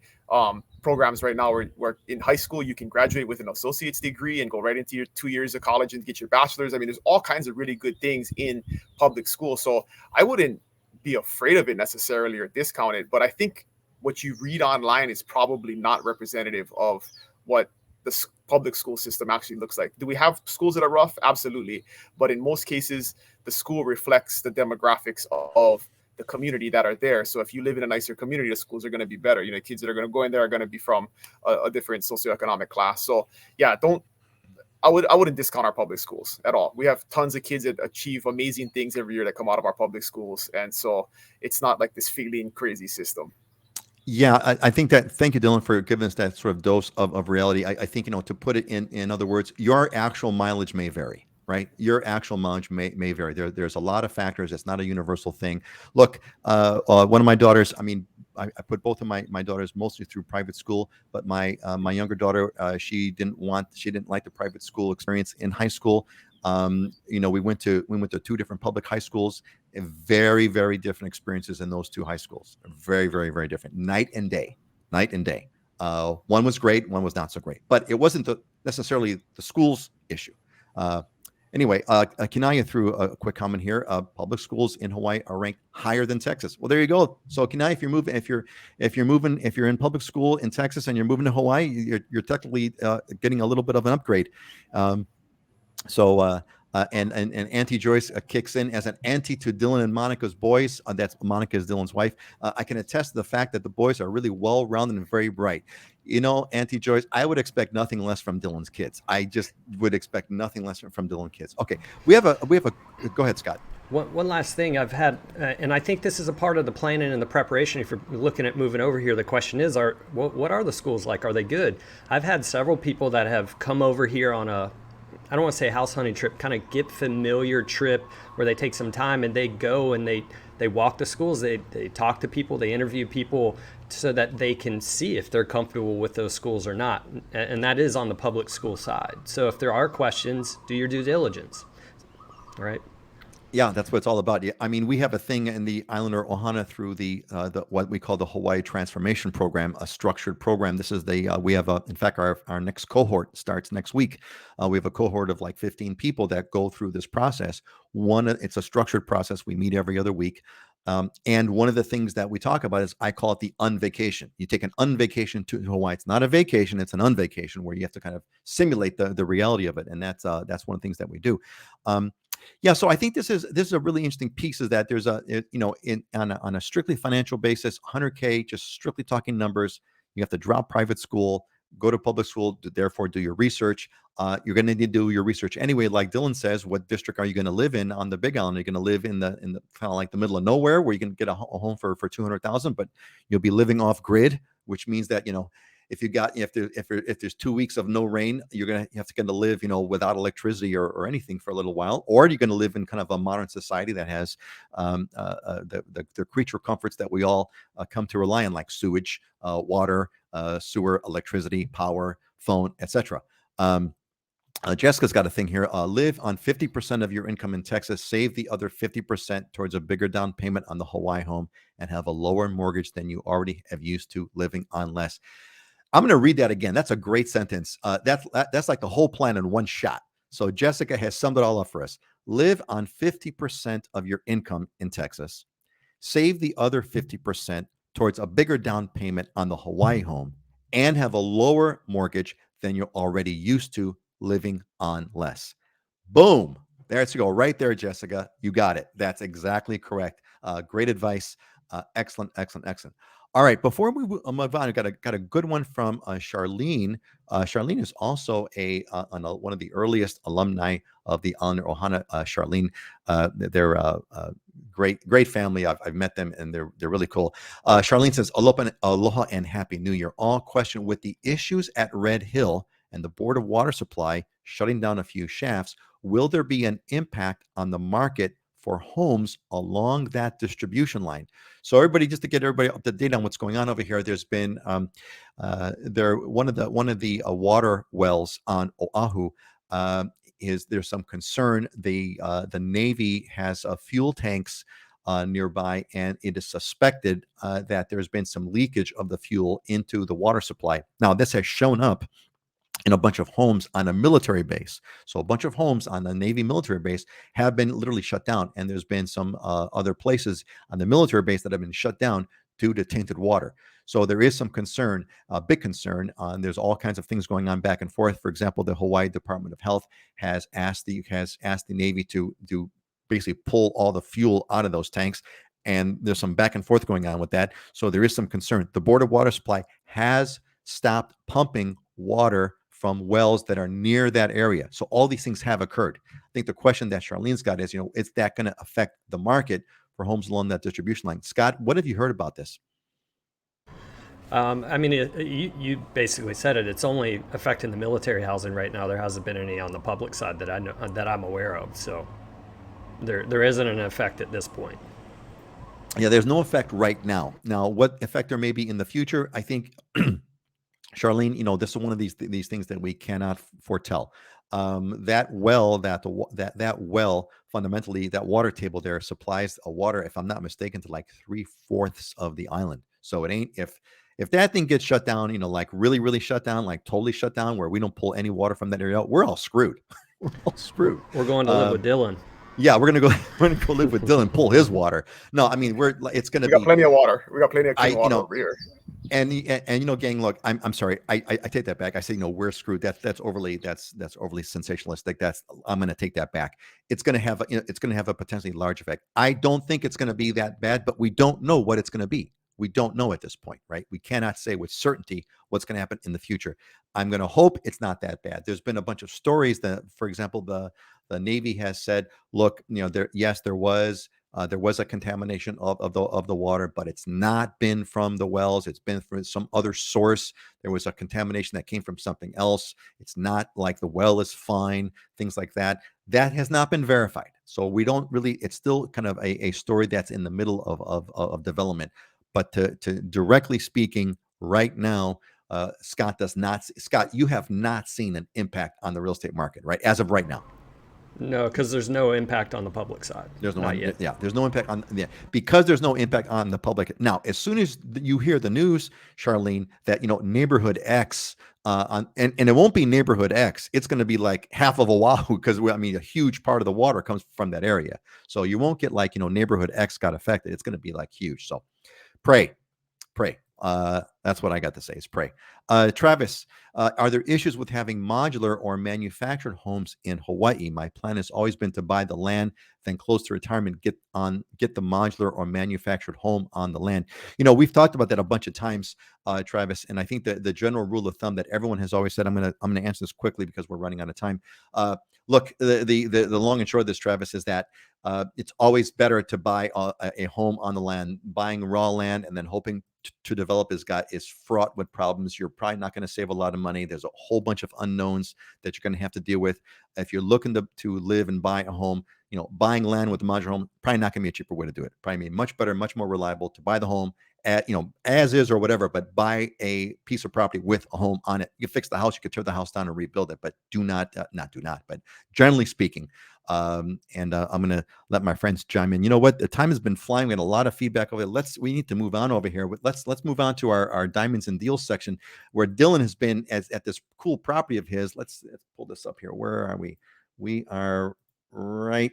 Speaker 2: programs right now where in high school you can graduate with an associate's degree and go right into your 2 years of college and get your bachelor's. I mean, there's all kinds of really good things in public school. So I wouldn't be afraid of it necessarily or discount it, but I think what you read online is probably not representative of what the public school system actually looks like. Do we have schools that are rough? Absolutely. But in most cases, the school reflects the demographics of the community that are there. So if you live in a nicer community, the schools are going to be better. Kids that are going to go in there are going to be from a different socioeconomic class. So yeah, I wouldn't discount our public schools at all. We have tons of kids that achieve amazing things every year that come out of our public schools. And so it's not like this feeling crazy system.
Speaker 1: Yeah, I think that. Thank you, Dylan, for giving us that sort of dose of reality. I think to put it in other words, your actual mileage may vary, right? Your actual mileage may vary. There's a lot of factors. It's not a universal thing. Look, one of my daughters. I mean, I put both of my daughters mostly through private school, but my younger daughter, she didn't like the private school experience in high school. We went to 2 different public high schools, and very, very different experiences in those 2 high schools. Very, very, very different. Night and day. One was great, one was not so great, but it wasn't necessarily the school's issue. Anyway, Kinaya threw a quick comment here. Public schools in Hawaii are ranked higher than Texas. Well, there you go. So Kinaya, if you're in public school in Texas and you're moving to Hawaii, you're technically getting a little bit of an upgrade. And Auntie Joyce kicks in as an auntie to Dylan and Monica's boys. That's Monica is Dylan's wife. I can attest to the fact that the boys are really well-rounded and very bright. Auntie Joyce, I would expect nothing less from Dylan's kids. I just would expect nothing less from Dylan's kids. Okay, we have a. Go ahead, Scott.
Speaker 3: One last thing I've had, and I think this is a part of the planning and the preparation. If you're looking at moving over here, the question is, what are the schools like? Are they good? I've had several people that have come over here on I don't want to say house hunting trip, kind of get familiar trip where they take some time and they go and they walk the schools, they talk to people, they interview people so that they can see if they're comfortable with those schools or not. And that is on the public school side. So if there are questions, do your due diligence. All right.
Speaker 1: Yeah, that's what it's all about. I mean, we have a thing in the Islander Ohana through the what we call the Hawaii Transformation Program, a structured program. This is we have in fact, our next cohort starts next week. We have a cohort of like 15 people that go through this process. It's a structured process. We meet every other week. And one of the things that we talk about is, I call it the unvacation. You take an unvacation to Hawaii. It's not a vacation, it's an unvacation where you have to kind of simulate the reality of it. And that's one of the things that we do. Yeah, so I think this is a really interesting piece, is that there's on a strictly financial basis, 100K, just strictly talking numbers, you have to drop private school, go to public school, therefore do your research. You're going to need to do your research anyway. Like Dylan says, what district are you going to live in on the Big Island? Are you going to live in the kind of like the middle of nowhere where you can get a home for 200,000, but you'll be living off grid, which means that if there's 2 weeks of no rain, you have to kind of live, without electricity or anything for a little while, or you're going to live in kind of a modern society that has the creature comforts that we all come to rely on, like sewage, water, sewer, electricity, power, phone, etc. Jessica's got a thing here. Live on 50% of your income in Texas, save the other 50% towards a bigger down payment on the Hawaii home, and have a lower mortgage than you already have used to, living on less. I'm going to read that again. That's a great sentence. That's like the whole plan in one shot. So Jessica has summed it all up for us. Live on 50% of your income in Texas. Save the other 50% towards a bigger down payment on the Hawaii home and have a lower mortgage than you're already used to living on less. Boom. There's you go right there, Jessica. You got it. That's exactly correct. Great advice. Excellent, excellent, excellent. All right. Before we move on, I got a good one from Charlene. Charlene is also one of the earliest alumni of the Islander Ohana. Charlene, they're great family. I've met them and they're really cool. Charlene says, aloha and happy new year. All question with the issues at Red Hill and the Board of Water Supply shutting down a few shafts, will there be an impact on the market for homes along that distribution line? So everybody, just to get everybody up to date on what's going on over here, there's been one of the water wells on Oahu. There's some concern. The Navy has fuel tanks nearby, and it is suspected that there's been some leakage of the fuel into the water supply. Now, this has shown up in a bunch of homes on a military base. So a bunch of homes on the Navy military base have been literally shut down. And there's been some other places on the military base that have been shut down due to tainted water. So there is some concern, big concern. There's all kinds of things going on back and forth. For example, the Hawaii Department of Health has asked the Navy to basically pull all the fuel out of those tanks. And there's some back and forth going on with that. So there is some concern. The Board of Water Supply has stopped pumping water from wells that are near that area. So all these things have occurred. I think the question that Charlene's got is, is that going to affect the market for homes along that distribution line? Scott, what have you heard about this?
Speaker 3: I mean, you basically said it. It's only affecting the military housing right now. There hasn't been any on the public side that I know, that I'm aware of. So there isn't an effect at this point.
Speaker 1: Yeah, there's no effect right now. Now, what effect there may be in the future, I think Charlene, this is one of these things that we cannot foretell. That well, fundamentally, that water table there supplies a water, if I'm not mistaken, to like 3/4 of the island. So it ain't if that thing gets shut down, like really, really shut down, like totally shut down, where we don't pull any water from that area, we're all screwed. We're all screwed.
Speaker 3: We're going to live with Dylan.
Speaker 1: Yeah, we're gonna go live with Dylan, pull his water. No, I mean it's gonna be.
Speaker 2: We got plenty of water. We got plenty of clean water over here.
Speaker 1: And gang, look, I'm sorry. I take that back. I say, we're screwed. That's overly sensationalistic. I'm going to take that back. It's going to have a potentially large effect. I don't think it's going to be that bad, but we don't know what it's going to be. We don't know at this point, right? We cannot say with certainty what's going to happen in the future. I'm going to hope it's not that bad. There's been a bunch of stories that, for example, the Navy has said, look, there was a contamination of the water, but it's not been from the wells. It's been from some other source. There was a contamination that came from something else. It's not like the well is fine, things like that. That has not been verified. So we don't really, it's still kind of a story that's in the middle of development. But to directly speaking, right now, Scott, you have not seen an impact on the real estate market, right? As of right now.
Speaker 3: No, because there's no impact on the public side.
Speaker 1: There's no,
Speaker 3: not yet.
Speaker 1: Yeah, there's no impact on, because there's no impact on the public. Now, as soon as you hear the news, Charlene, that neighborhood X, and it won't be neighborhood X, it's going to be like half of Oahu, because a huge part of the water comes from that area. So you won't get like neighborhood X got affected. It's going to be like huge. So pray. That's what I got to say is pray. Travis, are there issues with having modular or manufactured homes in Hawaii? My plan has always been to buy the land, then close to retirement, get the modular or manufactured home on the land. We've talked about that a bunch of times, Travis, and I think that the general rule of thumb that everyone has always said, I'm gonna answer this quickly because we're running out of time. Look, the long and short of this, Travis, is that it's always better to buy a home on the land. Buying raw land and then hoping to develop is fraught with problems. You're probably not going to save a lot of money. There's a whole bunch of unknowns that you're going to have to deal with. If you're looking to live and buy a home, buying land with a modular home, probably not going to be a cheaper way to do it. Probably be much better, much more reliable to buy the home at, as is or whatever, but buy a piece of property with a home on it. You can fix the house, you could tear the house down and rebuild it, but but generally speaking, and I'm going to let my friends chime in. You know what? The time has been flying. We had a lot of feedback over there. We need to move on over here. Let's move on to our diamonds and deals section, where Dylan has been at this cool property of his. Let's pull this up here. Where are we? We are right.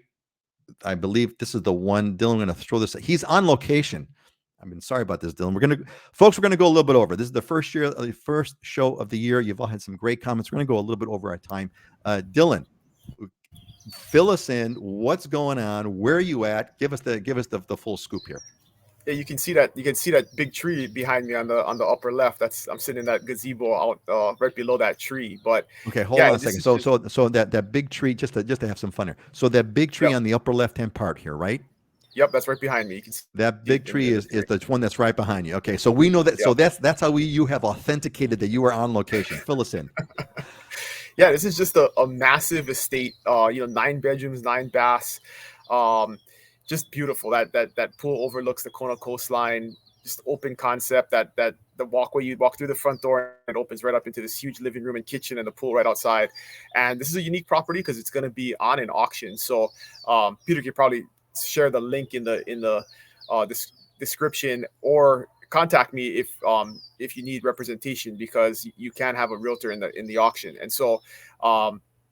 Speaker 1: I believe this is the one. Dylan, I'm going to throw this. He's on location. I mean, sorry about this, Dylan. We're gonna go a little bit over. This is the first show of the year. You've all had some great comments. We're gonna go a little bit over our time. Dylan, fill us in. What's going on? Where are you at? Give us the full scoop here.
Speaker 2: Yeah, you can see that big tree behind me on the upper left. I'm sitting in that gazebo out right below that tree. But
Speaker 1: okay, hold on a second. So that big tree, just to have some fun here. So that big tree on the upper left-hand part here, right?
Speaker 2: Yep, that's right behind me. You can see
Speaker 1: that big tree is the one that's right behind you. Okay, so we know that. Yep. So that's how you have authenticated that you are on location. Fill us in.
Speaker 2: Yeah, this is just a massive estate. 9 bedrooms, 9 baths. Just beautiful. That pool overlooks the Kona coastline. Just open concept. That the walkway, you walk through the front door and it opens right up into this huge living room and kitchen and the pool right outside. And this is a unique property because it's going to be on an auction. So Peter could probably share the link in the description, or contact me if you need representation, because you can have a realtor in the auction. And so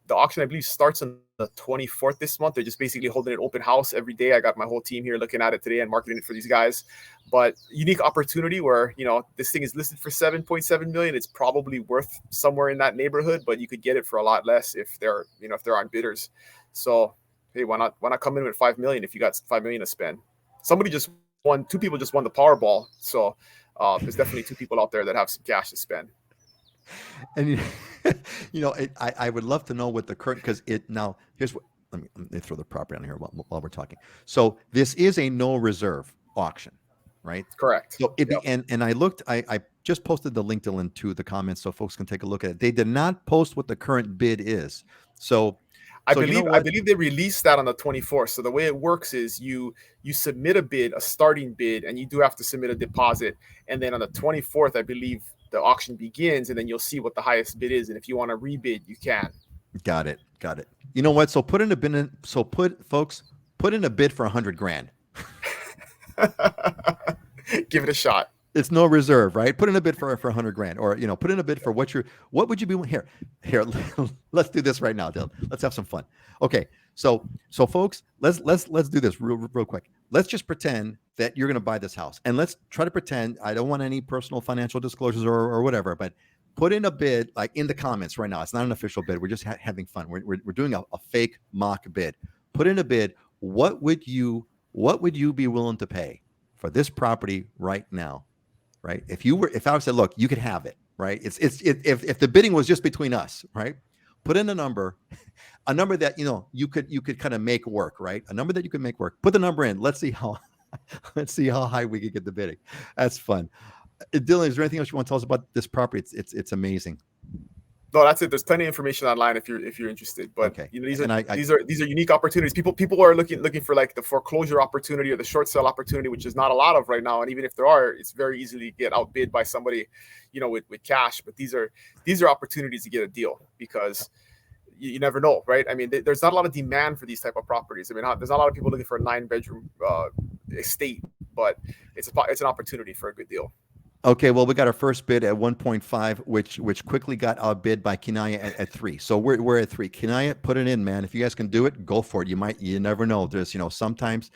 Speaker 2: the auction, I believe, starts on the 24th this month. They're just basically holding an open house every day. I got my whole team here looking at it today and marketing it for these guys. But unique opportunity where, this thing is listed for $7.7 million. It's probably worth somewhere in that neighborhood, but you could get it for a lot less if there aren't bidders. So hey, why not come in with $5 million if you got $5 million to spend? Two people just won the Powerball. So there's definitely 2 people out there that have some cash to spend.
Speaker 1: And I would love to know what the current, because here's what, let me throw the property on here while we're talking. So this is a no reserve auction, right?
Speaker 2: Correct.
Speaker 1: So and I looked, I just posted the link into the comments so folks can take a look at it. They did not post what the current bid is. So
Speaker 2: I believe they released that on the 24th. So the way it works is you submit a starting bid, and you do have to submit a deposit. And then on the 24th, I believe the auction begins, and then you'll see what the highest bid is. And if you want to rebid, you can.
Speaker 1: Got it. You know what? So put in a bid in a bid for $100,000.
Speaker 2: Give it a shot.
Speaker 1: It's no reserve, right? Put in a bid for $100,000, or put in a bid for what would you be here? Let's do this right now, Dylan. Let's have some fun. Okay, so folks, let's do this real quick. Let's just pretend that you're going to buy this house, and let's try to pretend. I don't want any personal financial disclosures or whatever, but put in a bid like in the comments right now. It's not an official bid. We're just having fun. We're doing a fake mock bid. Put in a bid. What would you be willing to pay for this property right now? Right. If I would say, look, you could have it, right? If the bidding was just between us, right? Put in a number that, you could kind of make work, right? A number that you could make work. Put the number in. Let's see how high we could get the bidding. That's fun. Dylan, is there anything else you want to tell us about this property? It's amazing.
Speaker 2: No, that's it. There's plenty of information online if you're interested. But
Speaker 1: okay.
Speaker 2: These are unique opportunities. People are looking for like the foreclosure opportunity or the short sale opportunity, which is not a lot of right now. And even if there are, it's very easily get outbid by somebody, with cash. But these are opportunities to get a deal, because you never know, right? I mean, there's not a lot of demand for these type of properties. I mean, there's not a lot of people looking for a 9-bedroom estate, but it's an opportunity for a good deal.
Speaker 1: Okay, well, we got our first bid at 1.5, which quickly got outbid by Kinaya at 3. So we're at 3. Kinaya, put it in, man. If you guys can do it, go for it. You never know. There's sometimes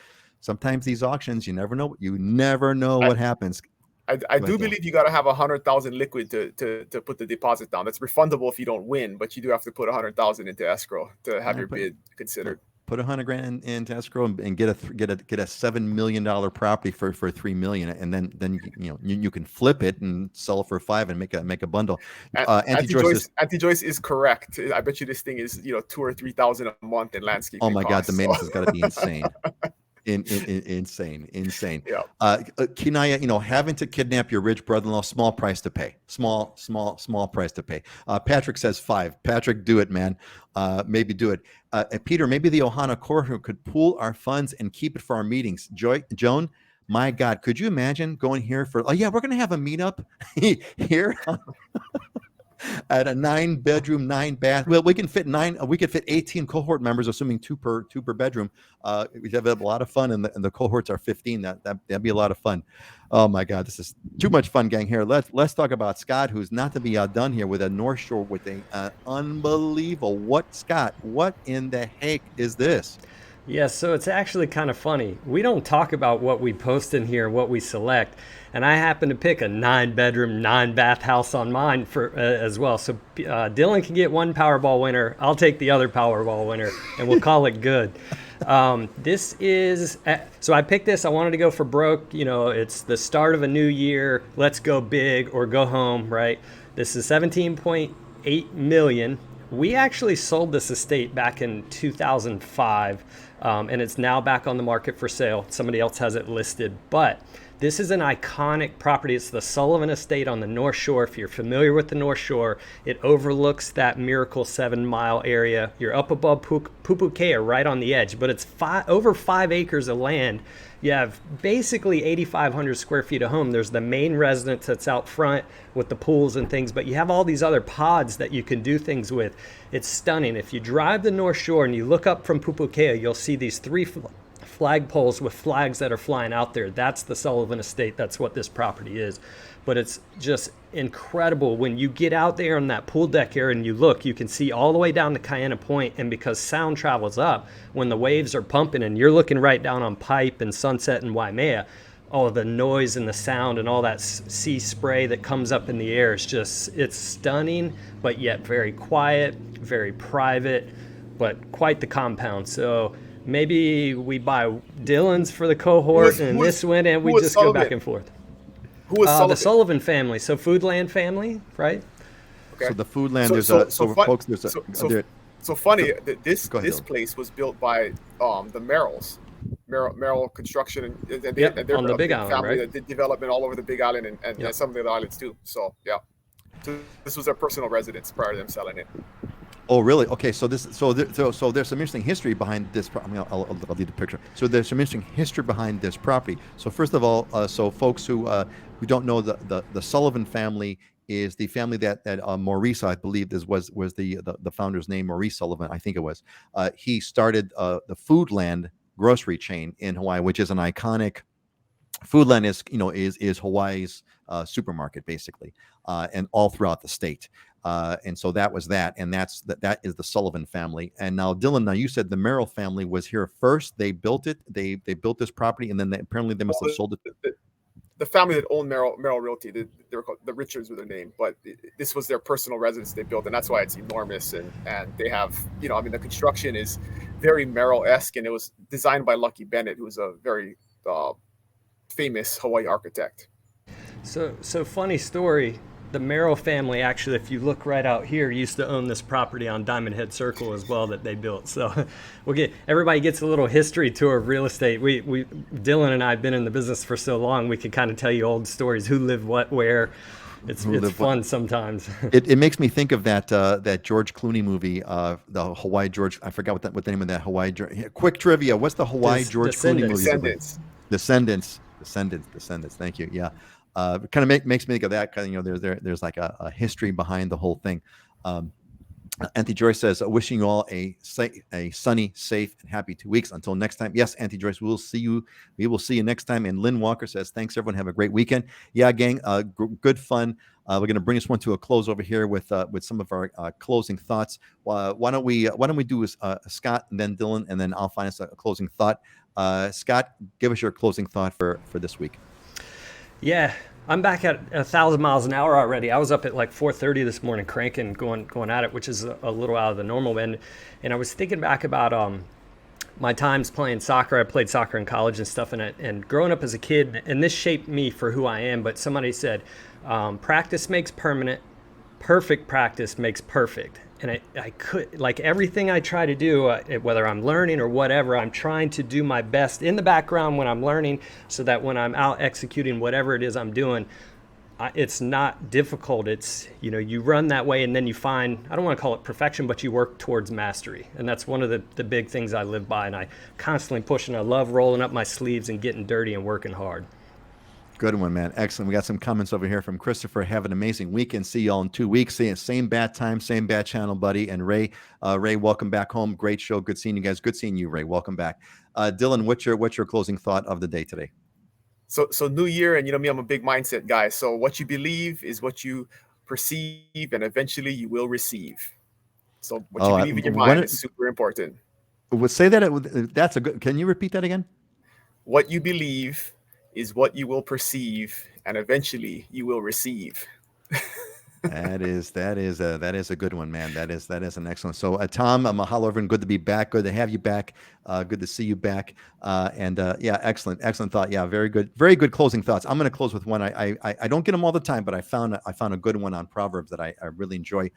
Speaker 1: these auctions, you never know what happens.
Speaker 2: I do believe you got to have 100,000 liquid to put the deposit down. That's refundable if you don't win, but you do have to put 100,000 into escrow to have your bid considered.
Speaker 1: Put $100,000 into escrow and get a $7 million property for $3 million, and then you can flip it and sell it for $5 and make a bundle.
Speaker 2: Auntie Joyce is correct. I bet you this thing is $2,000 or $3,000 a month in landscaping.
Speaker 1: Oh my God, the maintenance has got to be insane. Insane.
Speaker 2: Yeah.
Speaker 1: Kinaya, having to kidnap your rich brother-in-law, small price to pay. Small price to pay. Patrick says 5. Patrick, do it, man. Maybe do it. Peter, maybe the Ohana courtroom could pool our funds and keep it for our meetings. Joan, my God, could you imagine going here for? Oh yeah, we're gonna have a meetup here. At a 9-bedroom, 9-bath. Well, we can fit 18 cohort members, assuming two per bedroom. We have a lot of fun, and the cohorts are 15. That'd be a lot of fun. Oh my God, this is too much fun, gang. Here, let's talk about Scott, who's not to be outdone here with a North Shore with a unbelievable. Scott? What in the heck is this?
Speaker 3: Yeah, so it's actually kind of funny. We don't talk about what we post in here, what we select, and I happen to pick a 9-bedroom, 9-bath house on mine for as well. So Dylan can get one Powerball winner. I'll take the other Powerball winner, and we'll call it good. This is so I picked this. I wanted to go for broke. You know, it's the start of a new year. Let's go big or go home, right? This is 17.8 million. We actually sold this estate back in 2005, and it's now back on the market for sale. Somebody else has it listed, but this is an iconic property. It's the Sullivan Estate on the North Shore. If you're familiar with the North Shore, it overlooks that Miracle 7-mile area. You're up above Pupukea, right on the edge, but it's over 5 acres of land. You have basically 8,500 square feet of home. There's the main residence that's out front with the pools and things, but you have all these other pods that you can do things with. It's stunning. If you drive the North Shore and you look up from Pupukea, you'll see these 3 flagpoles with flags that are flying out there. That's the Sullivan Estate. That's what this property is. But it's just incredible when you get out there on that pool deck area and you look, you can see all the way down to Cayena Point. And because sound travels up, when the waves are pumping and you're looking right down on Pipe and Sunset and Waimea, all the noise and the sound and all that sea spray that comes up in the air is just, it's stunning, but yet very quiet, very private, but quite the compound. So maybe we buy Dylan's for the cohort and this win, and we just go back and forth.
Speaker 2: Who was Sullivan?
Speaker 3: The Sullivan family, so Foodland family, right?
Speaker 1: Okay. So the Foodland, folks, there's a...
Speaker 2: So funny, this place was built by the Merrills. Merrill Construction, and they're
Speaker 3: on the Big Island,
Speaker 2: family
Speaker 3: right?
Speaker 2: that did development all over the Big Island and some of the other islands too. So yeah, so this was their personal residence prior to them selling it.
Speaker 1: Oh, really? Okay, so there's some interesting history behind this. I'll leave the picture. So there's some interesting history behind this property. So first of all, so folks who don't know, the Sullivan family is the family that Maurice, I believe, was the founder's name, Maurice Sullivan, I think it was. He started the Foodland grocery chain in Hawaii, which is an iconic. Foodland is Hawaii's supermarket basically, and all throughout the state. And so that was that, and that is the Sullivan family. And now, Dylan, now you said the Merrill family was here first. They built it. They built this property, and then apparently they must have sold it.
Speaker 2: The family that owned Merrill Realty, they were called the Richards with their name, but this was their personal residence they built, and that's why it's enormous. And they have, the construction is very Merrill-esque, and it was designed by Lucky Bennett, who was a very famous Hawaii architect.
Speaker 3: So funny story. The Merrill family, actually, if you look right out here, used to own this property on Diamond Head Circle as well that they built. So everybody gets a little history tour of real estate. We Dylan and I have been in the business for so long, we can kind of tell you old stories, who lived what, where. It's fun sometimes.
Speaker 1: It makes me think of that George Clooney movie, the Hawaii George. I forgot what the name of that Hawaii. Quick trivia: what's the Hawaii George Clooney movie? Descendants. Thank you. Yeah. Kind of makes me think of that. There's like a history behind the whole thing. Auntie Joyce says, wishing you all a sunny, safe, and happy 2 weeks. Until next time. Yes, Auntie Joyce, we will see you next time. And Lynn Walker says, thanks everyone. Have a great weekend. Yeah, gang, good fun. We're going to bring this one to a close over here with some of our closing thoughts. Why don't we do Scott and then Dylan, and then I'll find us a closing thought. Scott, give us your closing thought for this week.
Speaker 3: Yeah, I'm back at 1,000 miles an hour already. I was up at like 4:30 this morning, cranking, going at it, which is a little out of the normal. And I was thinking back about my times playing soccer. I played soccer in college and stuff, and growing up as a kid, and this shaped me for who I am. But somebody said, practice makes permanent, perfect practice makes perfect. And I could, like, everything I try to do, whether I'm learning or whatever, I'm trying to do my best in the background when I'm learning, so that when I'm out executing whatever it is I'm doing, it's not difficult. It's, you run that way, and then you find, I don't want to call it perfection, but you work towards mastery. And that's one of the big things I live by, and I constantly push, and I love rolling up my sleeves and getting dirty and working hard.
Speaker 1: Good one, man. Excellent. We got some comments over here from Christopher. Have an amazing weekend. See y'all in 2 weeks. Same bad time, same bad channel, buddy. And Ray, welcome back home. Great show. Good seeing you guys. Good seeing you, Ray. Welcome back. Dylan, what's your closing thought of the day today?
Speaker 2: So new year, and me, I'm a big mindset guy. So what you believe is what you perceive, and eventually you will receive. So what you believe in your mind is super important.
Speaker 1: Would say that that's a good. Can you repeat that again?
Speaker 2: What you believe is what you will perceive, and eventually you will receive.
Speaker 1: That is a good one, man. That is an excellent. So, Tom, mahalo, everyone. Good to be back. Good to have you back. Good to see you back. Yeah, excellent thought. Yeah, very good closing thoughts. I'm going to close with one. I don't get them all the time, but I found a good one on Proverbs that I really enjoy.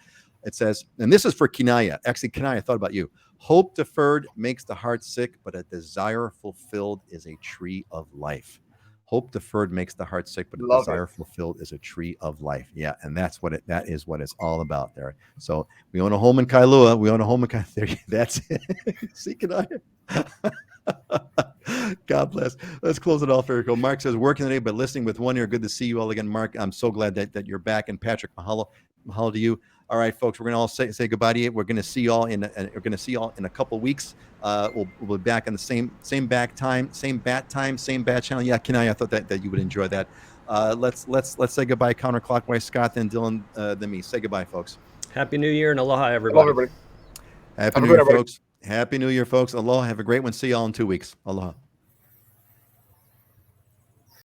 Speaker 1: It says, and this is for Kinaya. Actually, Kinaya, I thought about you. Hope deferred makes the heart sick, but a desire fulfilled is a tree of life. Hope deferred makes the heart sick, but a
Speaker 2: Love
Speaker 1: desire
Speaker 2: it.
Speaker 1: fulfilled is a tree of life. Yeah, and that is what it's all about there. So we own a home in Kailua. We own a home in Kailua. That's it. See, can I? God bless. Let's close it off, Erico. Mark says, working today, but listening with one ear. Good to see you all again, Mark. I'm so glad that you're back. And Patrick, mahalo to you. All right, folks, we're gonna all say goodbye to you. We're gonna see y'all in a couple weeks. We'll be back on the same bat time, same bat channel. Yeah, Kenai, I thought that you would enjoy that. Let's say goodbye counterclockwise. Scott, then Dylan, then me. Say goodbye, folks.
Speaker 3: Happy New Year and aloha, everybody.
Speaker 2: Love everybody.
Speaker 1: Happy New Year, folks. Happy New Year, folks. Aloha. Have a great one. See y'all in 2 weeks. Aloha.